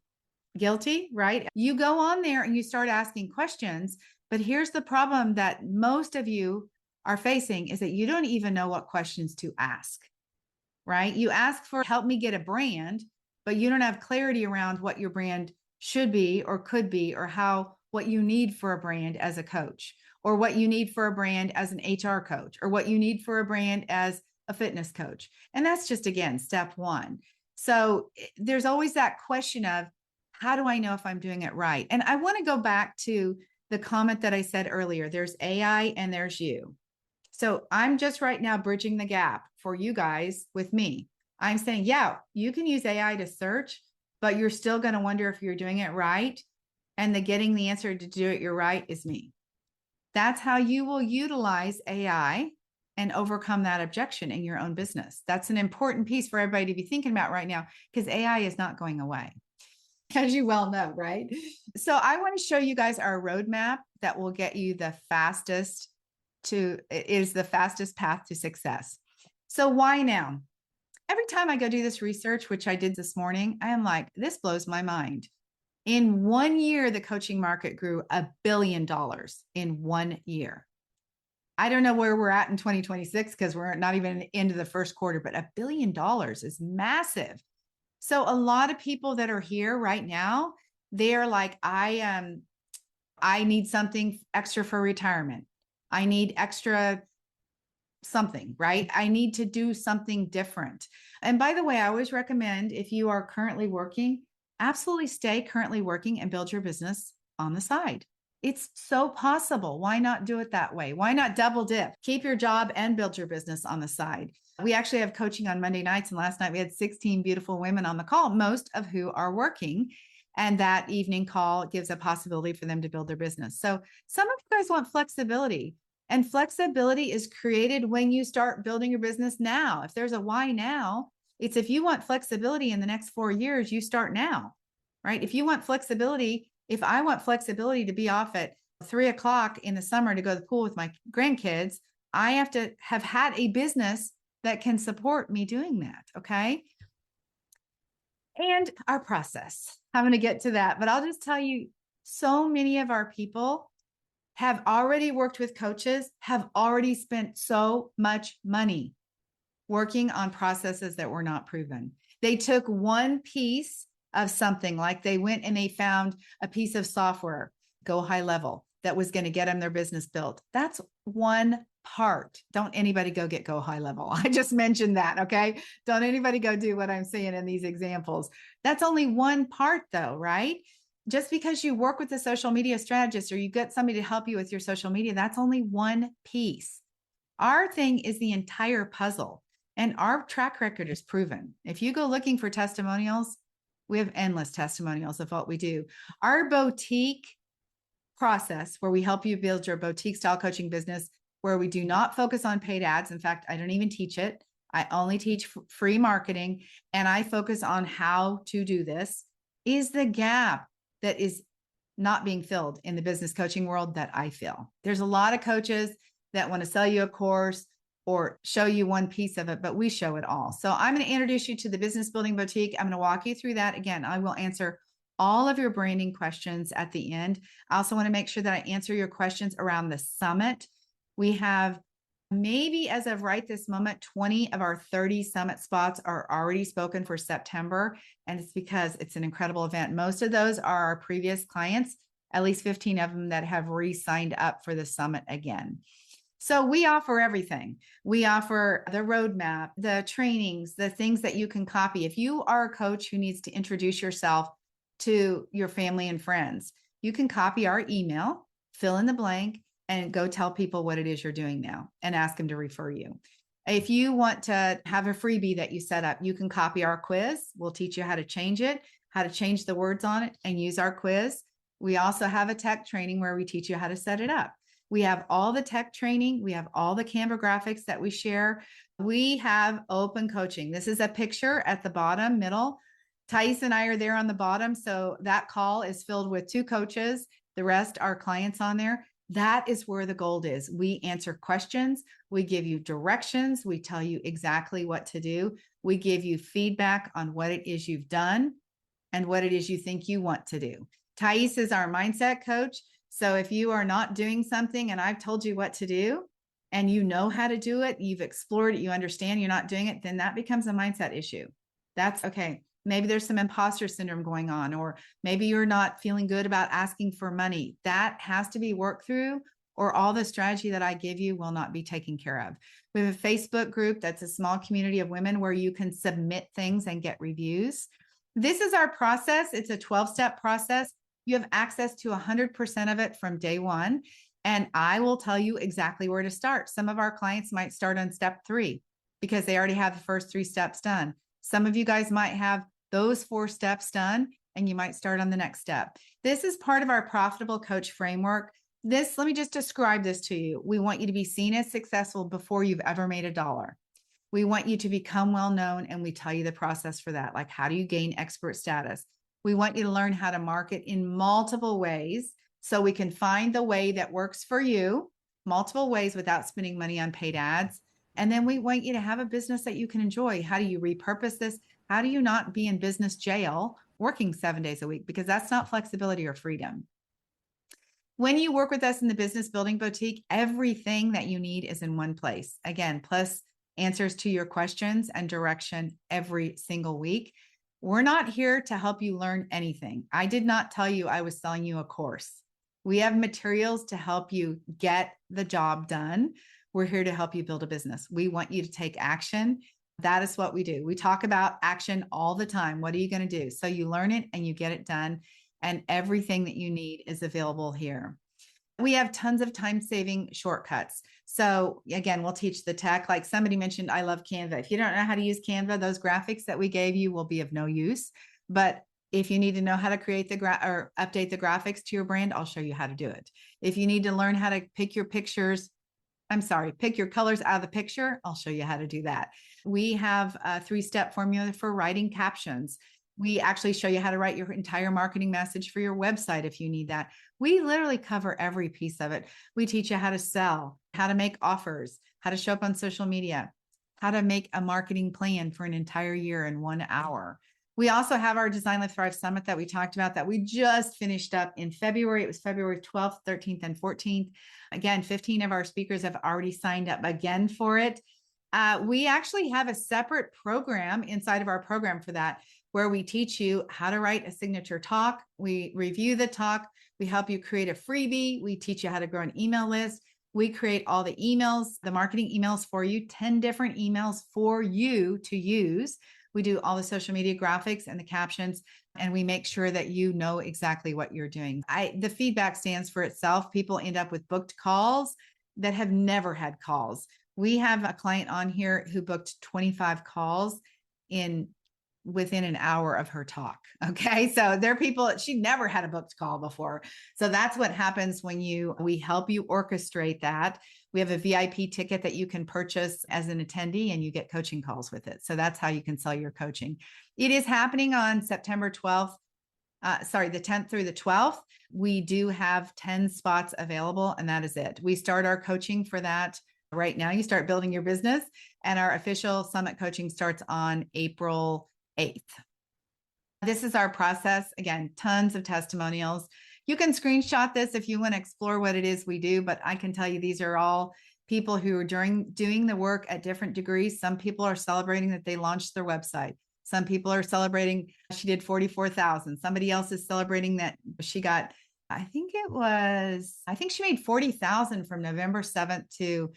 Guilty, right? You go on there and you start asking questions, but here's the problem that most of you are facing is that you don't even know what questions to ask, right? You ask for help me get a brand, but you don't have clarity around what your brand should be or could be, or what you need for a brand as a coach, or what you need for a brand as an HR coach, or what you need for a brand as a fitness coach. And that's just, again, step one. So there's always that question of, how do I know if I'm doing it right? And I want to go back to the comment that I said earlier. There's AI and there's you. So I'm just right now bridging the gap for you guys with me. I'm saying, yeah, you can use AI to search, but you're still going to wonder if you're doing it right. And getting the answer to do it you're right is me. That's how you will utilize AI and overcome that objection in your own business. That's an important piece for everybody to be thinking about right now, because AI is not going away, as you well know, right? So I want to show you guys our roadmap that will get you the fastest path to success. So why now? Every time I go do this research, which I did this morning, I am like, this blows my mind. In 1 year, the coaching market grew $1 billion in 1 year. I don't know where we're at in 2026 because we're not even into the first quarter, but $1 billion is massive. So a lot of people that are here right now, they're like, I need something extra for retirement. I need extra something, right? I need to do something different. And by the way, I always recommend, if you are currently working, absolutely stay currently working and build your business on the side. It's so possible. Why not do it that way? Why not double dip? Keep your job and build your business on the side. We actually have coaching on Monday nights. And last night we had 16 beautiful women on the call, most of who are working. And that evening call gives a possibility for them to build their business. So some of you guys want flexibility. And flexibility is created when you start building your business now. If there's a why now, it's if you want flexibility in the next 4 years, you start now, right? If you want flexibility, if I want flexibility to be off at 3:00 in the summer to go to the pool with my grandkids, I have to have had a business that can support me doing that. Okay. and our process. I'm going to get to that, but I'll just tell you, so many of our people have already worked with coaches, have already spent so much money working on processes that were not proven. They took one piece of something, like they went and they found a piece of software, Go High Level, that was going to get them their business built. That's one part. Don't anybody go get Go High Level. I just mentioned that. Okay. Don't anybody go do what I'm saying in these examples. That's only one part though, right? Just because you work with a social media strategist or you get somebody to help you with your social media, that's only one piece. Our thing is the entire puzzle, and our track record is proven. If you go looking for testimonials, we have endless testimonials of what we do. Our boutique process, where we help you build your boutique style coaching business, where we do not focus on paid ads. In fact, I don't even teach it. I only teach free marketing, and I focus on how to do this, is the gap that is not being filled in the business coaching world that I feel. There's a lot of coaches that want to sell you a course or show you one piece of it, but we show it all. So I'm going to introduce you to the Business Building Boutique. I'm going to walk you through that. Again, I will answer all of your branding questions at the end. I also want to make sure that I answer your questions around the summit. We have maybe, as of right this moment, 20 of our 30 summit spots are already spoken for September. And it's because it's an incredible event. Most of those are our previous clients, at least 15 of them that have re-signed up for the summit again. So we offer everything. We offer the roadmap, the trainings, the things that you can copy. If you are a coach who needs to introduce yourself to your family and friends, you can copy our email, fill in the blank, and go tell people what it is you're doing now and ask them to refer you. If you want to have a freebie that you set up, you can copy our quiz. We'll teach you how to change it, how to change the words on it, and use our quiz. We also have a tech training where we teach you how to set it up. We have all the tech training. We have all the Canva graphics that we share. We have open coaching. This is a picture at the bottom, middle. Thais and I are there on the bottom. So that call is filled with 2 coaches. The rest are clients on there. That is where the gold is. We answer questions. We give you directions. We tell you exactly what to do. We give you feedback on what it is you've done and what it is you think you want to do. Thais is our mindset coach. So if you are not doing something and I've told you what to do and you know how to do it, you've explored it, you understand you're not doing it, then that becomes a mindset issue. That's okay. Maybe there's some imposter syndrome going on, or maybe you're not feeling good about asking for money. That has to be worked through, or all the strategy that I give you will not be taken care of. We have a Facebook group that's a small community of women where you can submit things and get reviews. This is our process. It's a 12-step process. You have access to 100% of it from day one. And I will tell you exactly where to start. Some of our clients might start on step 3 because they already have the first 3 steps done. Some of you guys might have those 4 steps done, and you might start on the next step. This is part of our profitable coach framework. Let me just describe this to you. We want you to be seen as successful before you've ever made $1. We want you to become well-known, and we tell you the process for that. Like, how do you gain expert status? We want you to learn how to market in multiple ways so we can find the way that works for you, multiple ways without spending money on paid ads. And then we want you to have a business that you can enjoy. How do you repurpose this? How do you not be in business jail working 7 days a week? Because that's not flexibility or freedom. When you work with us in the Business Building Boutique, everything that you need is in one place. Again, plus answers to your questions and direction every single week. We're not here to help you learn anything. I did not tell you I was selling you a course. We have materials to help you get the job done. We're here to help you build a business. We want you to take action. That is what we do. We talk about action all the time. What are you going to do? So you learn it and you get it done. And everything that you need is available here. We have tons of time-saving shortcuts. So again, we'll teach the tech. Like somebody mentioned, I love Canva. If you don't know how to use Canva, those graphics that we gave you will be of no use. But if you need to know how to create or update the graphics to your brand, I'll show you how to do it. If you need to learn how to pick your colors out of the picture, I'll show you how to do that. We have a 3-step formula for writing captions. We actually show you how to write your entire marketing message for your website if you need that. We literally cover every piece of it. We teach you how to sell, how to make offers, how to show up on social media, how to make a marketing plan for an entire year in 1 hour. We also have our Design Live Thrive Summit that we talked about that we just finished up in February. It was February 12th, 13th, and 14th. Again, 15 of our speakers have already signed up again for it. We actually have a separate program inside of our program for that, where we teach you how to write a signature talk. We review the talk. We help you create a freebie. We teach you how to grow an email list. We create all the emails, the marketing emails for you, 10 different emails for you to use. We do all the social media graphics and the captions, and we make sure that you know exactly what you're doing. The feedback stands for itself. People end up with booked calls that have never had calls. We have a client on here who booked 25 calls within an hour of her talk. Okay. So there are people, she never had a booked call before. So that's what happens when we help you orchestrate that. We have a VIP ticket that you can purchase as an attendee and you get coaching calls with it. So that's how you can sell your coaching. It is happening on September 12th. The 10th through the 12th. We do have 10 spots available, and that is it. We start our coaching for that right now. You start building your business, and our official summit coaching starts on April 8th. This is our process. Again, tons of testimonials. You can screenshot this if you want to explore what it is we do, but I can tell you these are all people who are doing the work at different degrees. Some people are celebrating that they launched their website. Some people are celebrating she did 44,000. Somebody else is celebrating that she got, I think she made 40,000 from November 7th to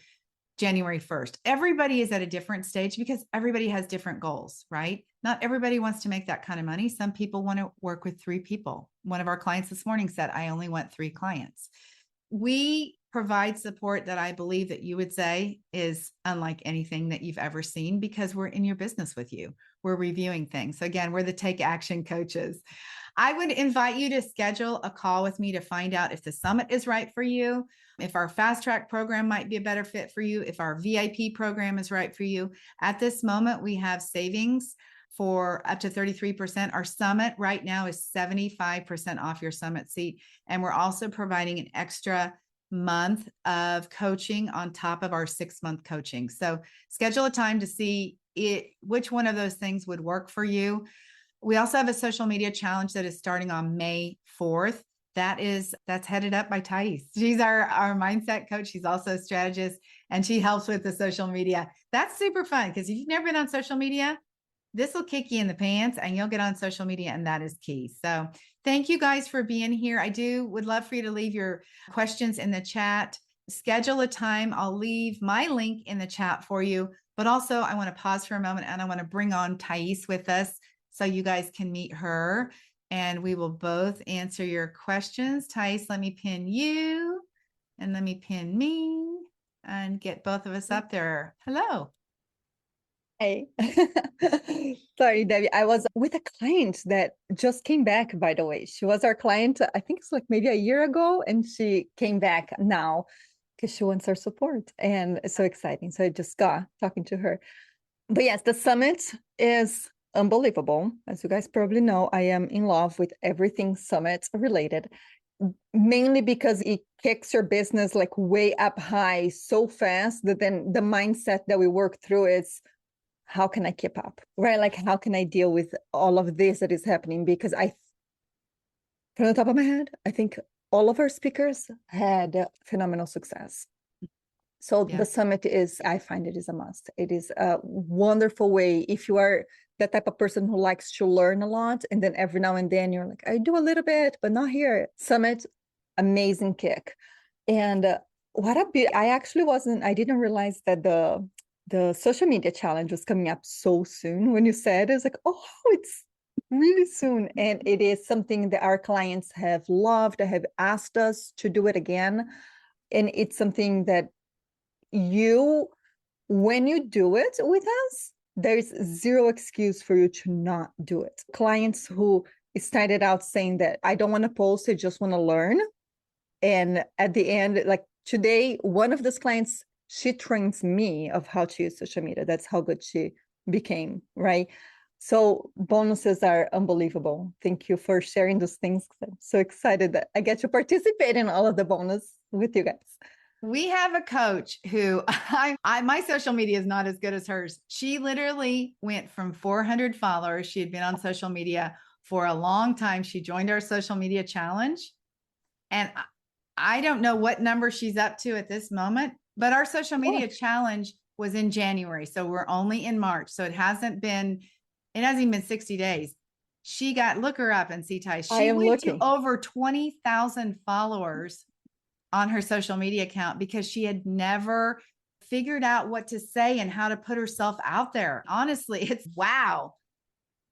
January 1st. Everybody is at a different stage because everybody has different goals, right? Not everybody wants to make that kind of money. Some people want to work with 3 people. One of our clients this morning said, I only want 3 clients. We provide support that I believe that you would say is unlike anything that you've ever seen because we're in your business with you. We're reviewing things. So again, we're the take action coaches. I would invite you to schedule a call with me to find out if the summit is right for you, if our fast track program might be a better fit for you, if our VIP program is right for you. At this moment, we have savings for up to 33%. Our summit right now is 75% off your summit seat. And we're also providing an extra month of coaching on top of our 6-month coaching. So schedule a time to see which one of those things would work for you. We also have a social media challenge that is starting on May 4th. That's headed up by Thais. She's our mindset coach. She's also a strategist, and she helps with the social media. That's super fun because if you've never been on social media, this will kick you in the pants and you'll get on social media, and that is key. So thank you guys for being here. Would love for you to leave your questions in the chat. Schedule a time. I'll leave my link in the chat for you, but also I want to pause for a moment and I want to bring on Thais with us so you guys can meet her and we will both answer your questions. Thais, let me pin you and let me pin me and get both of us up there. Hello. Hey, sorry, Debbie. I was with a client that just came back, by the way. She was our client, I think it's like maybe a year ago, and she came back now because she wants our support. And it's so exciting. So I just got talking to her. But yes, the summit is unbelievable. As you guys probably know, I am in love with everything summit related, mainly because it kicks your business like way up high so fast that then the mindset that we work through is, how can I keep up, right? Like, how can I deal with all of this that is happening? Because from the top of my head, I think all of our speakers had phenomenal success. So yeah. The summit I find it is a must. It is a wonderful way. If you are that type of person who likes to learn a lot, and then every now and then you're like, I do a little bit, but not here. Summit, amazing kick. And I didn't realize that the social media challenge was coming up so soon. When you said, it's like, oh, it's really soon. And it is something that our clients have loved, have asked us to do it again. And it's something that when you do it with us, there's zero excuse for you to not do it. Clients who started out saying that I don't want to post, I just want to learn. And at the end, like today, one of those clients, she trains me of how to use social media. That's how good she became, right? So bonuses are unbelievable. Thank you for sharing those things. I'm so excited that I get to participate in all of the bonus with you guys. We have a coach who my social media is not as good as hers. She literally went from 400 followers. She had been on social media for a long time. She joined our social media challenge. And I don't know what number she's up to at this moment, but our social media challenge was in January. So we're only in March. So it hasn't even been 60 days. She got, look her up and see Ty. She went to over 20,000 followers on her social media account because she had never figured out what to say and how to put herself out there. Honestly, it's wow.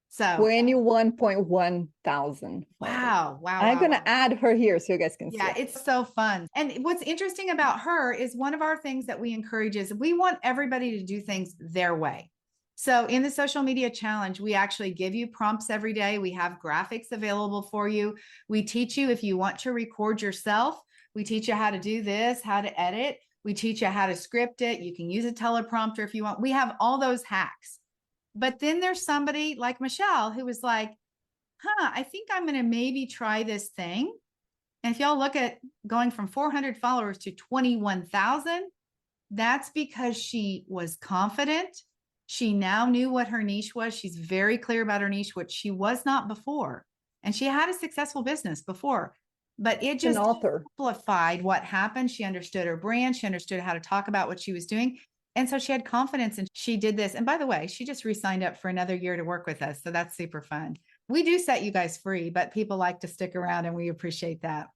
So 21.1 thousand. Wow. I'm going to add her here so you guys can see. Yeah, it's so fun. And what's interesting about her is one of our things that we encourage is we want everybody to do things their way. So in the social media challenge, we actually give you prompts every day. We have graphics available for you. We teach you if you want to record yourself. We teach you how to do this, how to edit. We teach you how to script it. You can use a teleprompter if you want. We have all those hacks. But then there's somebody like Michelle who was like, I think I'm going to maybe try this thing. And if y'all look at going from 400 followers to 21,000, that's because she was confident. She now knew what her niche was. She's very clear about her niche, which she was not before. And she had a successful business before, but it just amplified what happened. She understood her brand. She understood how to talk about what she was doing. And so she had confidence and she did this. And by the way, she just re-signed up for another year to work with us. So that's super fun. We do set you guys free, but people like to stick around and we appreciate that.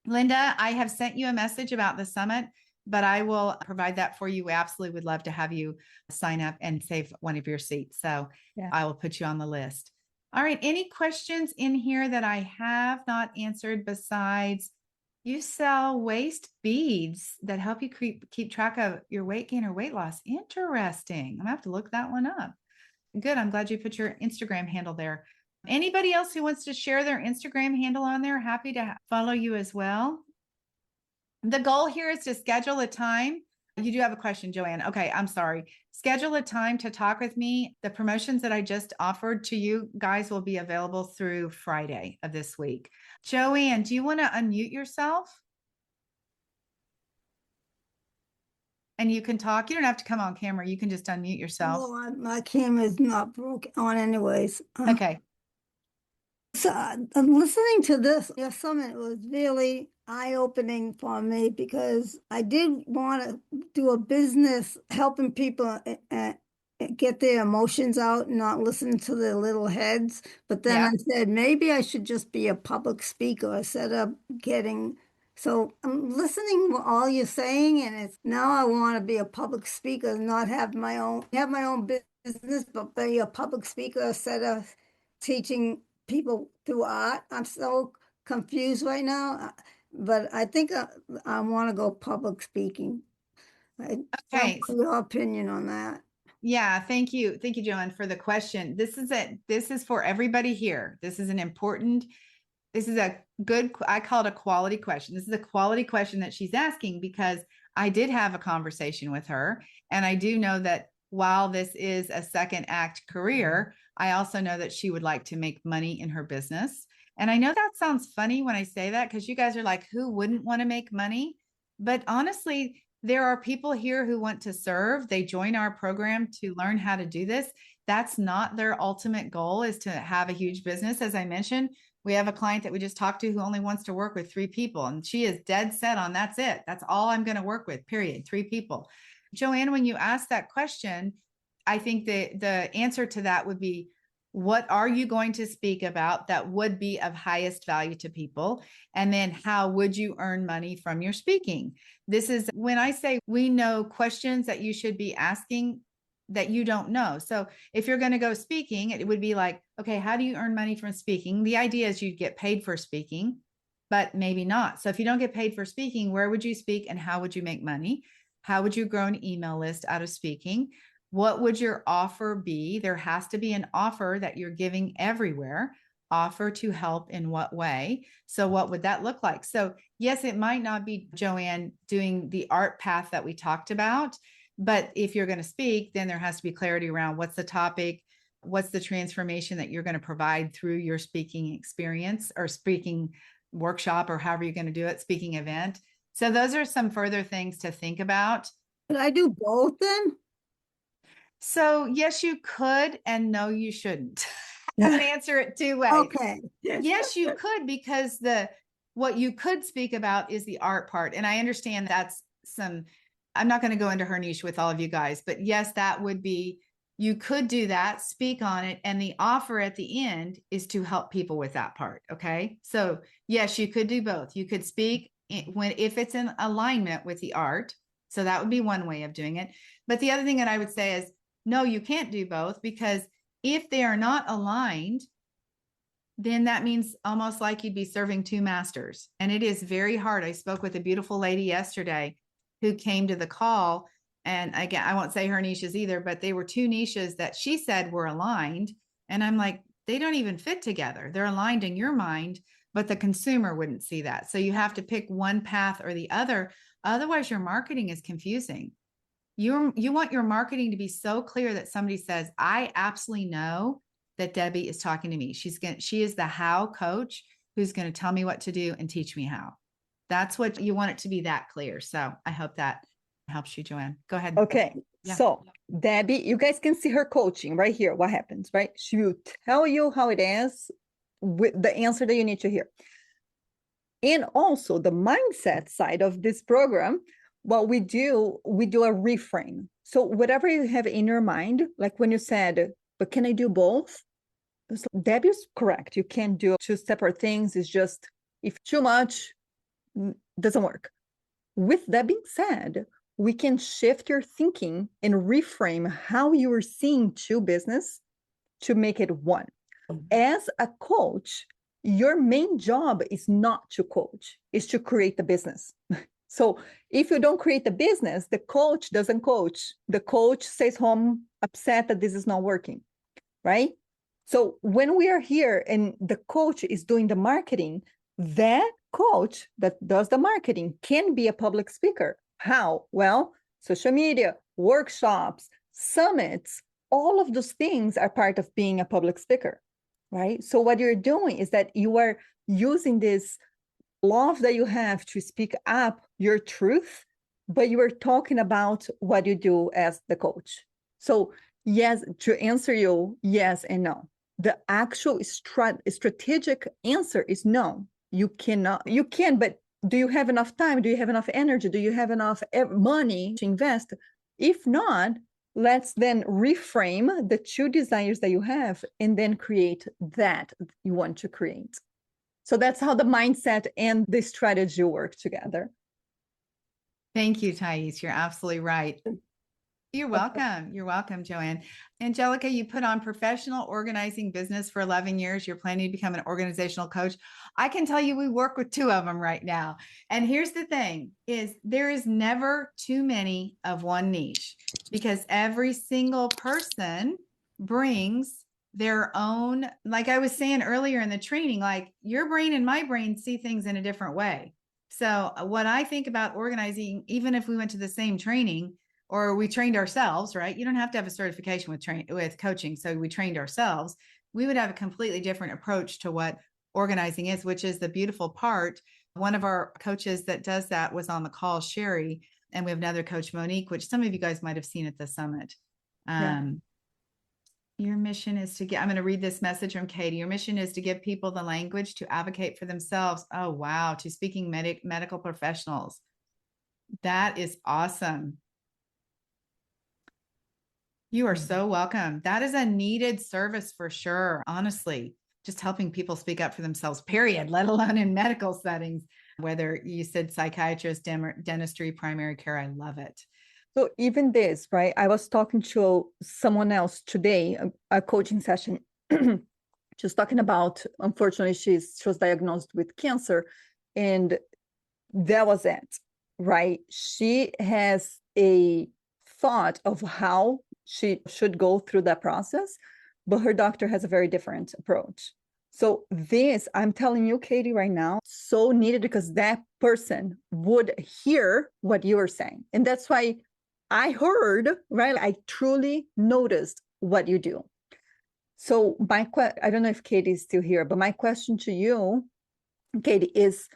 Linda, I have sent you a message about the summit, but I will provide that for you. We absolutely would love to have you sign up and save one of your seats. So I will put you on the list. All right. Any questions in here that I have not answered besides you sell waist beads that help you keep track of your weight gain or weight loss? Interesting. I'm gonna have to look that one up. Good. I'm glad you put your Instagram handle there. Anybody else who wants to share their Instagram handle on there, happy to follow you as well. The goal here is to schedule a time. You do have a question, Joanne. Okay, I'm sorry. Schedule a time to talk with me. The promotions that I just offered to you guys will be available through Friday of this week. Joanne, do you want to unmute yourself? And you can talk. You don't have to come on camera. You can just unmute yourself. No, my camera is not broken on anyways. Okay. So I'm listening to this. Your summit was really eye-opening for me because I did want to do a business helping people get their emotions out and not listen to their little heads. But then I said, maybe I should just be a public speaker instead of getting... So I'm listening to all you're saying, and it's now I want to be a public speaker and not have my own business, but be a public speaker instead of teaching people through art. I'm so confused right now, but I think I want to go public speaking. Okay. Your opinion on that? Yeah, thank you. Thank you, Joanne, for the question. This is for everybody here. This is a good, I call it a quality question. This is a quality question that she's asking because I did have a conversation with her. And I do know that while this is a second act career, I also know that she would like to make money in her business. And I know that sounds funny when I say that because you guys are like, who wouldn't want to make money? But honestly, there are people here who want to serve. They join our program to learn how to do this. That's not their ultimate goal, is to have a huge business. As I mentioned, we have a client that we just talked to who only wants to work with 3 people. And she is dead set on that's it. That's all I'm going to work with, period. 3 people. Joanne, when you ask that question, I think the answer to that would be, what are you going to speak about that would be of highest value to people? And then how would you earn money from your speaking? This is when I say we know questions that you should be asking that you don't know. So if you're going to go speaking, it would be like, okay, how do you earn money from speaking? The idea is you'd get paid for speaking, but maybe not. So if you don't get paid for speaking, where would you speak and how would you make money? How would you grow an email list out of speaking? What would your offer be? There has to be an offer that you're giving everywhere. Offer to help in what way? So what would that look like? So yes, it might not be, Joanne, doing the art path that we talked about, but if you're going to speak, then there has to be clarity around what's the topic, what's the transformation that you're going to provide through your speaking experience or speaking workshop or however you're going to do it, speaking event. So those are some further things to think about. Could I do both then? So yes, you could, and no, you shouldn't. I would answer it two ways. Okay. Yes, you could, because what you could speak about is the art part. And I understand that's I'm not going to go into her niche with all of you guys, but yes, that would be, you could do that, speak on it. And the offer at the end is to help people with that part. Okay. So yes, you could do both. You could speak if it's in alignment with the art. So that would be one way of doing it. But the other thing that I would say is, no, you can't do both, because if they are not aligned, then that means almost like you'd be serving two masters. And it is very hard. I spoke with a beautiful lady yesterday who came to the call. And again, I won't say her niches either, but they were two niches that she said were aligned. And I'm like, they don't even fit together. They're aligned in your mind, but the consumer wouldn't see that. So you have to pick one path or the other. Otherwise, your marketing is confusing. You want your marketing to be so clear that somebody says, I absolutely know that Debbie is talking to me. She is the how coach who's going to tell me what to do and teach me how. That's what you want it to be, that clear. So I hope that helps you, Joanne. Go ahead. Okay. Yeah. So Debbie, you guys can see her coaching right here. What happens, right? She will tell you how it is with the answer that you need to hear. And also the mindset side of this program, what we do a reframe. So whatever you have in your mind, like when you said, but can I do both? So Debbie's correct. You can't do two separate things. It's just, if too much, doesn't work. With that being said, we can shift your thinking and reframe how you are seeing two business to make it one. As a coach, your main job is not to coach, is to create the business. So if you don't create the business, the coach doesn't coach. The coach stays home upset that this is not working, right? So when we are here and the coach is doing the marketing, that coach that does the marketing can be a public speaker. How? Well, social media, workshops, summits, all of those things are part of being a public speaker, right? So what you're doing is that you are using this love that you have to speak up your truth, but you are talking about what you do as the coach. So yes, to answer you, yes and no. The actual strategic answer is no. You cannot, you can, but do you have enough time? Do you have enough energy? Do you have enough money to invest? If not, let's then reframe the two desires that you have and then create that you want to create. So that's how the mindset and the strategy work together. Thank you, Thais. You're absolutely right. You're welcome. You're welcome, Joanne. Angelica, you put on professional organizing business for 11 years. You're planning to become an organizational coach. I can tell you we work with two of them right now. And here's the thing is there is never too many of one niche, because every single person brings their own, like I was saying earlier in the training, like your brain and my brain see things in a different way. So what I think about organizing, even if we went to the same training, or we trained ourselves, right? You don't have to have a certification with coaching. So we trained ourselves. We would have a completely different approach to what organizing is, which is the beautiful part. One of our coaches that does that was on the call, Sherry, and we have another coach, Monique, which some of you guys might have seen at the summit. Your mission is to I'm going to read this message from Katie. Your mission is to give people the language to advocate for themselves. Oh, wow. To speaking medical professionals. That is awesome. You are so welcome. That is a needed service for sure. Honestly, just helping people speak up for themselves, period, let alone in medical settings, whether you said psychiatrist, dentistry, primary care. I love it. So even this, right? I was talking to someone else today, a coaching session, just talking about, unfortunately, she was diagnosed with cancer, and that was it, right? She has a thought of how she should go through that process, but her doctor has a very different approach. So this, I'm telling you, Katie, right now, so needed, because that person would hear what you are saying. And that's why I heard, right? I truly noticed what you do. So I don't know if Katie is still here, but my question to you, Katie, is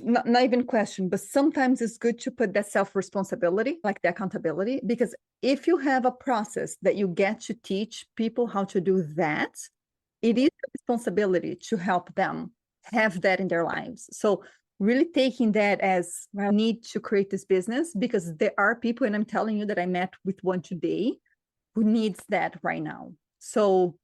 not even question, but sometimes it's good to put that self-responsibility, like the accountability, because if you have a process that you get to teach people how to do that, it is a responsibility to help them have that in their lives. So really taking that as, well, I need to create this business because there are people, and I'm telling you that I met with one today who needs that right now. So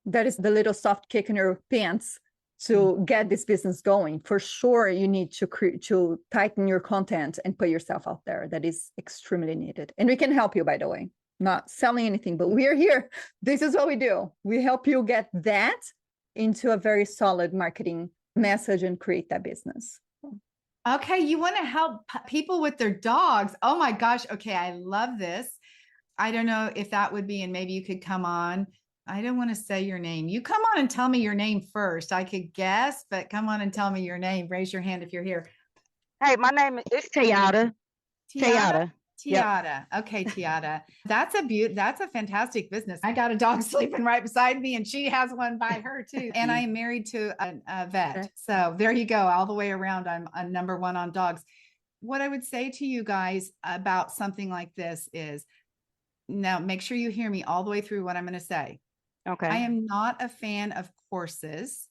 that is the little soft kick in your pants to get this business going. For sure, you need to tighten your content and put yourself out there. That is extremely needed. And we can help you, by the way. Not selling anything, but we are here. This is what we do. We help you get that into a very solid marketing message and create that business. Okay, you want to help people with their dogs. Oh my gosh. Okay, I love this. I don't know if that would be, and maybe you could come on. I don't want to say your name. You come on and tell me your name first. I could guess, but come on and tell me your name. Raise your hand if you're here. Hey, my name is Tayada. Tiara. Yep. Tiara. Okay, Tiara. That's a fantastic business. I got a dog sleeping right beside me and she has one by her too. And I am married to a vet. So there you go. All the way around, I'm a number one on dogs. What I would say to you guys about something like this is, now make sure you hear me all the way through what I'm going to say. Okay. I am not a fan of courses.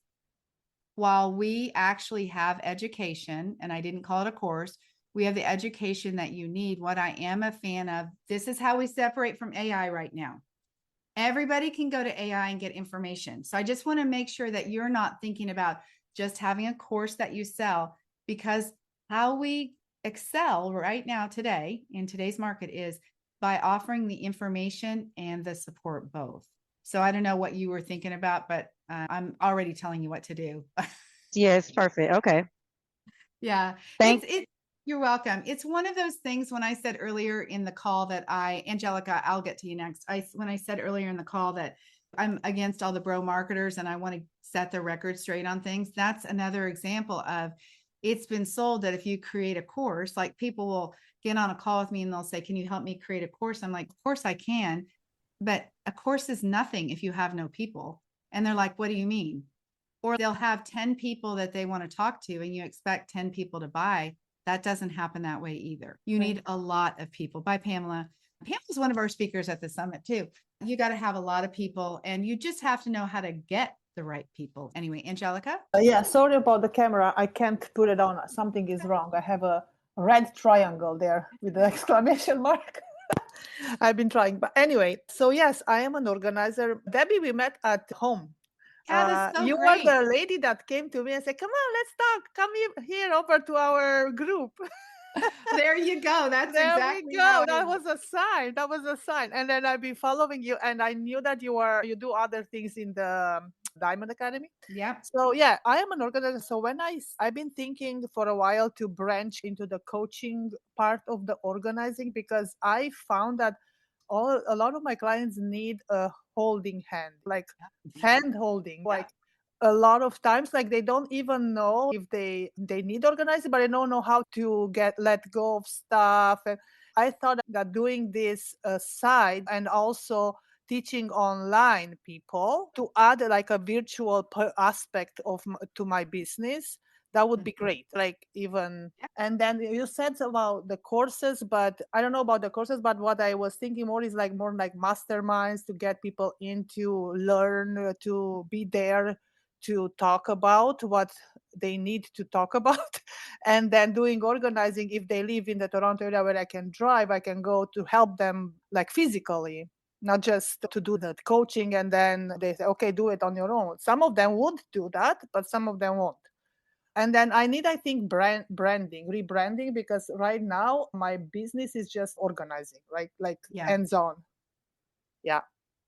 While we actually have education, and I didn't call it a course, we have the education that you need. What I am a fan of, this is how we separate from AI right now. Everybody can go to AI and get information. So I just want to make sure that you're not thinking about just having a course that you sell, because how we excel right now today in today's market is by offering the information and the support both. So I don't know what you were thinking about, but I'm already telling you what to do. Yes, perfect. Okay. Yeah. You're welcome. It's one of those things when I said earlier in the call that Angelica, I'll get to you next. When I said earlier in the call that I'm against all the bro marketers and I want to set the record straight on things, that's another example of, it's been sold that if you create a course, like people will get on a call with me and they'll say, can you help me create a course? I'm like, of course I can. But a course is nothing if you have no people. And they're like, what do you mean? Or they'll have 10 people that they want to talk to and you expect 10 people to buy. That doesn't happen that way either. You need a lot of people. Bye, Pamela. Pamela's one of our speakers at the summit too. You got to have a lot of people and you just have to know how to get the right people. Anyway, Angelica? Yeah, sorry about the camera. I can't put it on. Something is wrong. I have a red triangle there with the exclamation mark. I've been trying. But anyway, so yes, I am an organizer. Debbie, we met at home. Yeah, that's so you great. were the lady that came to me and said, come on, let's talk. Come here over to our group. There you go. That's there exactly we go. how it That is. was a sign. That was a sign. And then I've been following you, and I knew that you do other things in the Diamond Academy. Yeah. So yeah, I am an organizer. So when I've been thinking for a while to branch into the coaching part of the organizing, because I found that a lot of my clients need a holding hand, like hand holding, like a lot of times, like they don't even know if they need organizing, but they don't know how to let go of stuff. And I thought that doing this side and also teaching online people to add like a virtual aspect to my business, that would be great. Like even, and then you said about the courses, but I don't know about the courses, but what I was thinking more is like more like masterminds to get people in to learn, to be there, to talk about what they need to talk about. And then doing organizing, if they live in the Toronto area where I can drive, I can go to help them like physically, not just to do that coaching. And then they say, okay, do it on your own. Some of them would do that, but some of them won't. And then I think rebranding, because right now my business is just organizing, right? Like hands-on. Yeah.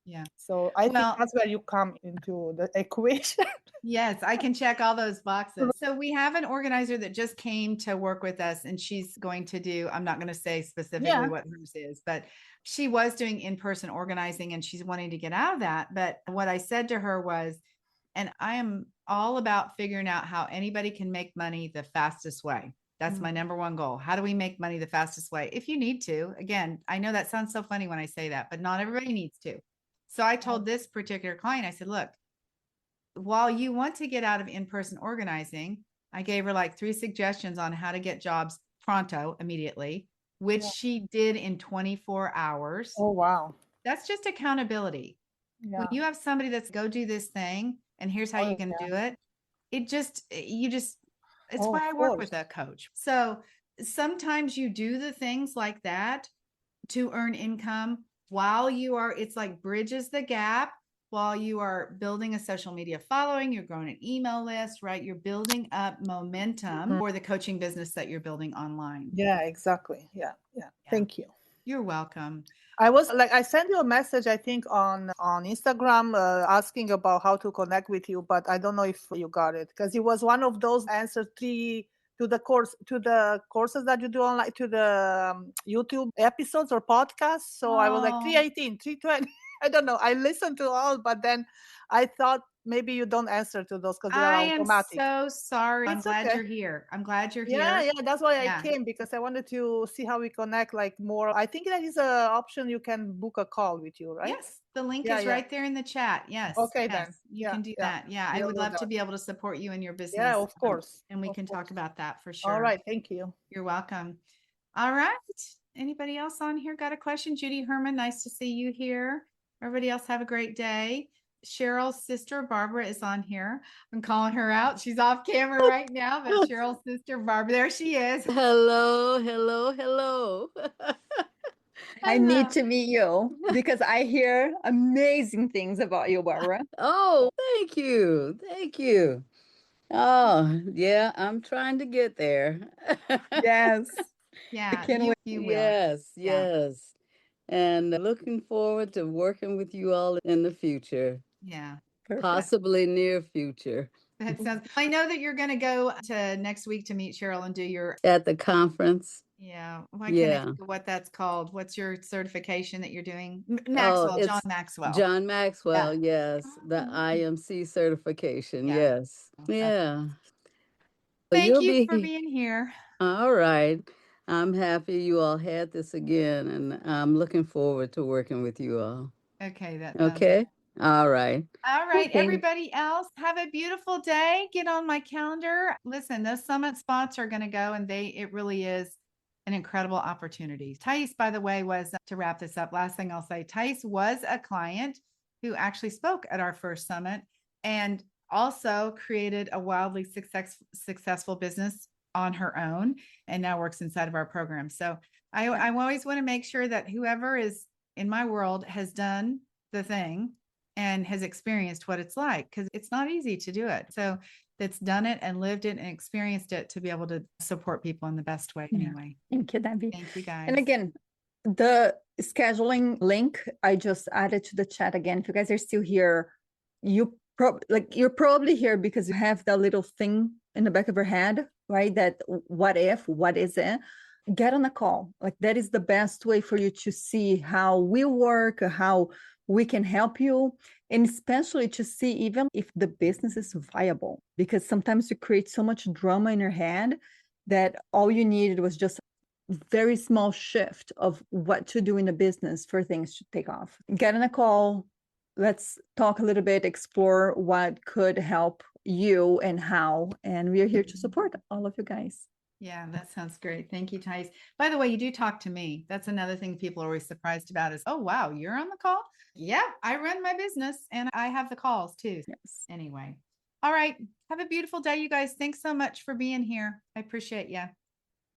Yeah. So I think that's where you come into the equation. Yes, I can check all those boxes. So we have an organizer that just came to work with us, and she's going to do, I'm not going to say specifically what hers is, but she was doing in-person organizing and she's wanting to get out of that. But what I said to her was, and I am all about figuring out how anybody can make money the fastest way. That's my number one goal. How do we make money the fastest way? If you need to, again, I know that sounds so funny when I say that, but not everybody needs to. So I told this particular client, I said, look, while you want to get out of in-person organizing, I gave her like 3 suggestions on how to get jobs pronto immediately, which Yeah. she did in 24 hours. Oh, wow. That's just accountability. When Yeah. you have somebody that's go do this thing and here's how Oh, you can yeah. do it, it's Oh, why I of work with course. a coach. So sometimes you do the things like that to earn income while it's like bridges the gap while you are building a social media following, you're growing an email list, right? You're building up momentum for the coaching business that you're building online. Yeah, exactly. Yeah. Thank you. You're welcome. I sent you a message, I think, on Instagram asking about how to connect with you, but I don't know if you got it because it was one of those answers to the courses that you do online, to the YouTube episodes or podcasts. So I was like 318, 320. I don't know. I listened to all, but then I thought maybe you don't answer to those because they are I am automatic. so sorry. I'm It's glad okay. you're here. I'm glad you're Yeah, here. that's why I Yeah. came, because I wanted to see how we connect like more. I think that is a option you can book a call with you, right? Yes, the link Yeah, is yeah. right there in the chat. Yes. Okay, yes, then. you Yeah, can do yeah. that. Yeah, I We'll would do love to that. be able to support you in your business. Yeah, of course. And we Of can talk course. about that for sure. All right, thank you. You're welcome. All right. Anybody else on here got a question? Judy Herman, nice to see you here. Everybody else have a great day. Cheryl's sister Barbara is on here. I'm calling her out. She's off camera right now, but Cheryl's sister Barbara, there she is. Hello, hello, hello. I need to meet you because I hear amazing things about you, Barbara. Oh, thank you. Thank you. Oh, yeah, I'm trying to get there. Yes. Yeah, can't wait. you will. Yes, Yeah. yes. And looking forward to working with you all in the future, Yeah. Perfect. possibly near future. That sounds. I know that you're going to go to next week to meet Cheryl and do your. At the conference. Yeah. Why can't I Yeah. think of what that's called? What's your certification that you're doing? Oh, Maxwell, John it's Maxwell. John Maxwell, yes. The Oh. IMC certification, Yeah. yes. Yeah. So Thank you'll you for be being here. all right. I'm happy you all had this again, and I'm looking forward to working with you all. Okay. That sounds Okay? All right. All right, Okay. everybody else, have a beautiful day. Get on my calendar. Listen, those summit spots are going to go, and it really is an incredible opportunity. Thais, by the way, was to wrap this up. Last thing I'll say, Thais was a client who actually spoke at our first summit and also created a wildly successful business on her own and now works inside of our program. So I always want to make sure that whoever is in my world has done the thing and has experienced what it's like, because it's not easy to do it. So that's done it and lived it and experienced it to be able to support people in the best way anyway. Thank you, Debbie. Thank you guys. And again, the scheduling link I just added to the chat again. If you guys are still here, you're probably here because you have that little thing in the back of your head, right? That what is it? Get on a call. Like that is the best way for you to see how we work, how we can help you, and especially to see even if the business is viable, because sometimes you create so much drama in your head that all you needed was just a very small shift of what to do in the business for things to take off. Get on a call. Let's talk a little bit, explore what could help you and how, and we are here to support all of you guys. Yeah, that sounds great. Thank you, Thais. By the way, you do talk to me. That's another thing people are always surprised about is, oh, wow, you're on the call? Yeah, I run my business and I have the calls too. Yes. Anyway. All right. Have a beautiful day, you guys. Thanks so much for being here. I appreciate you.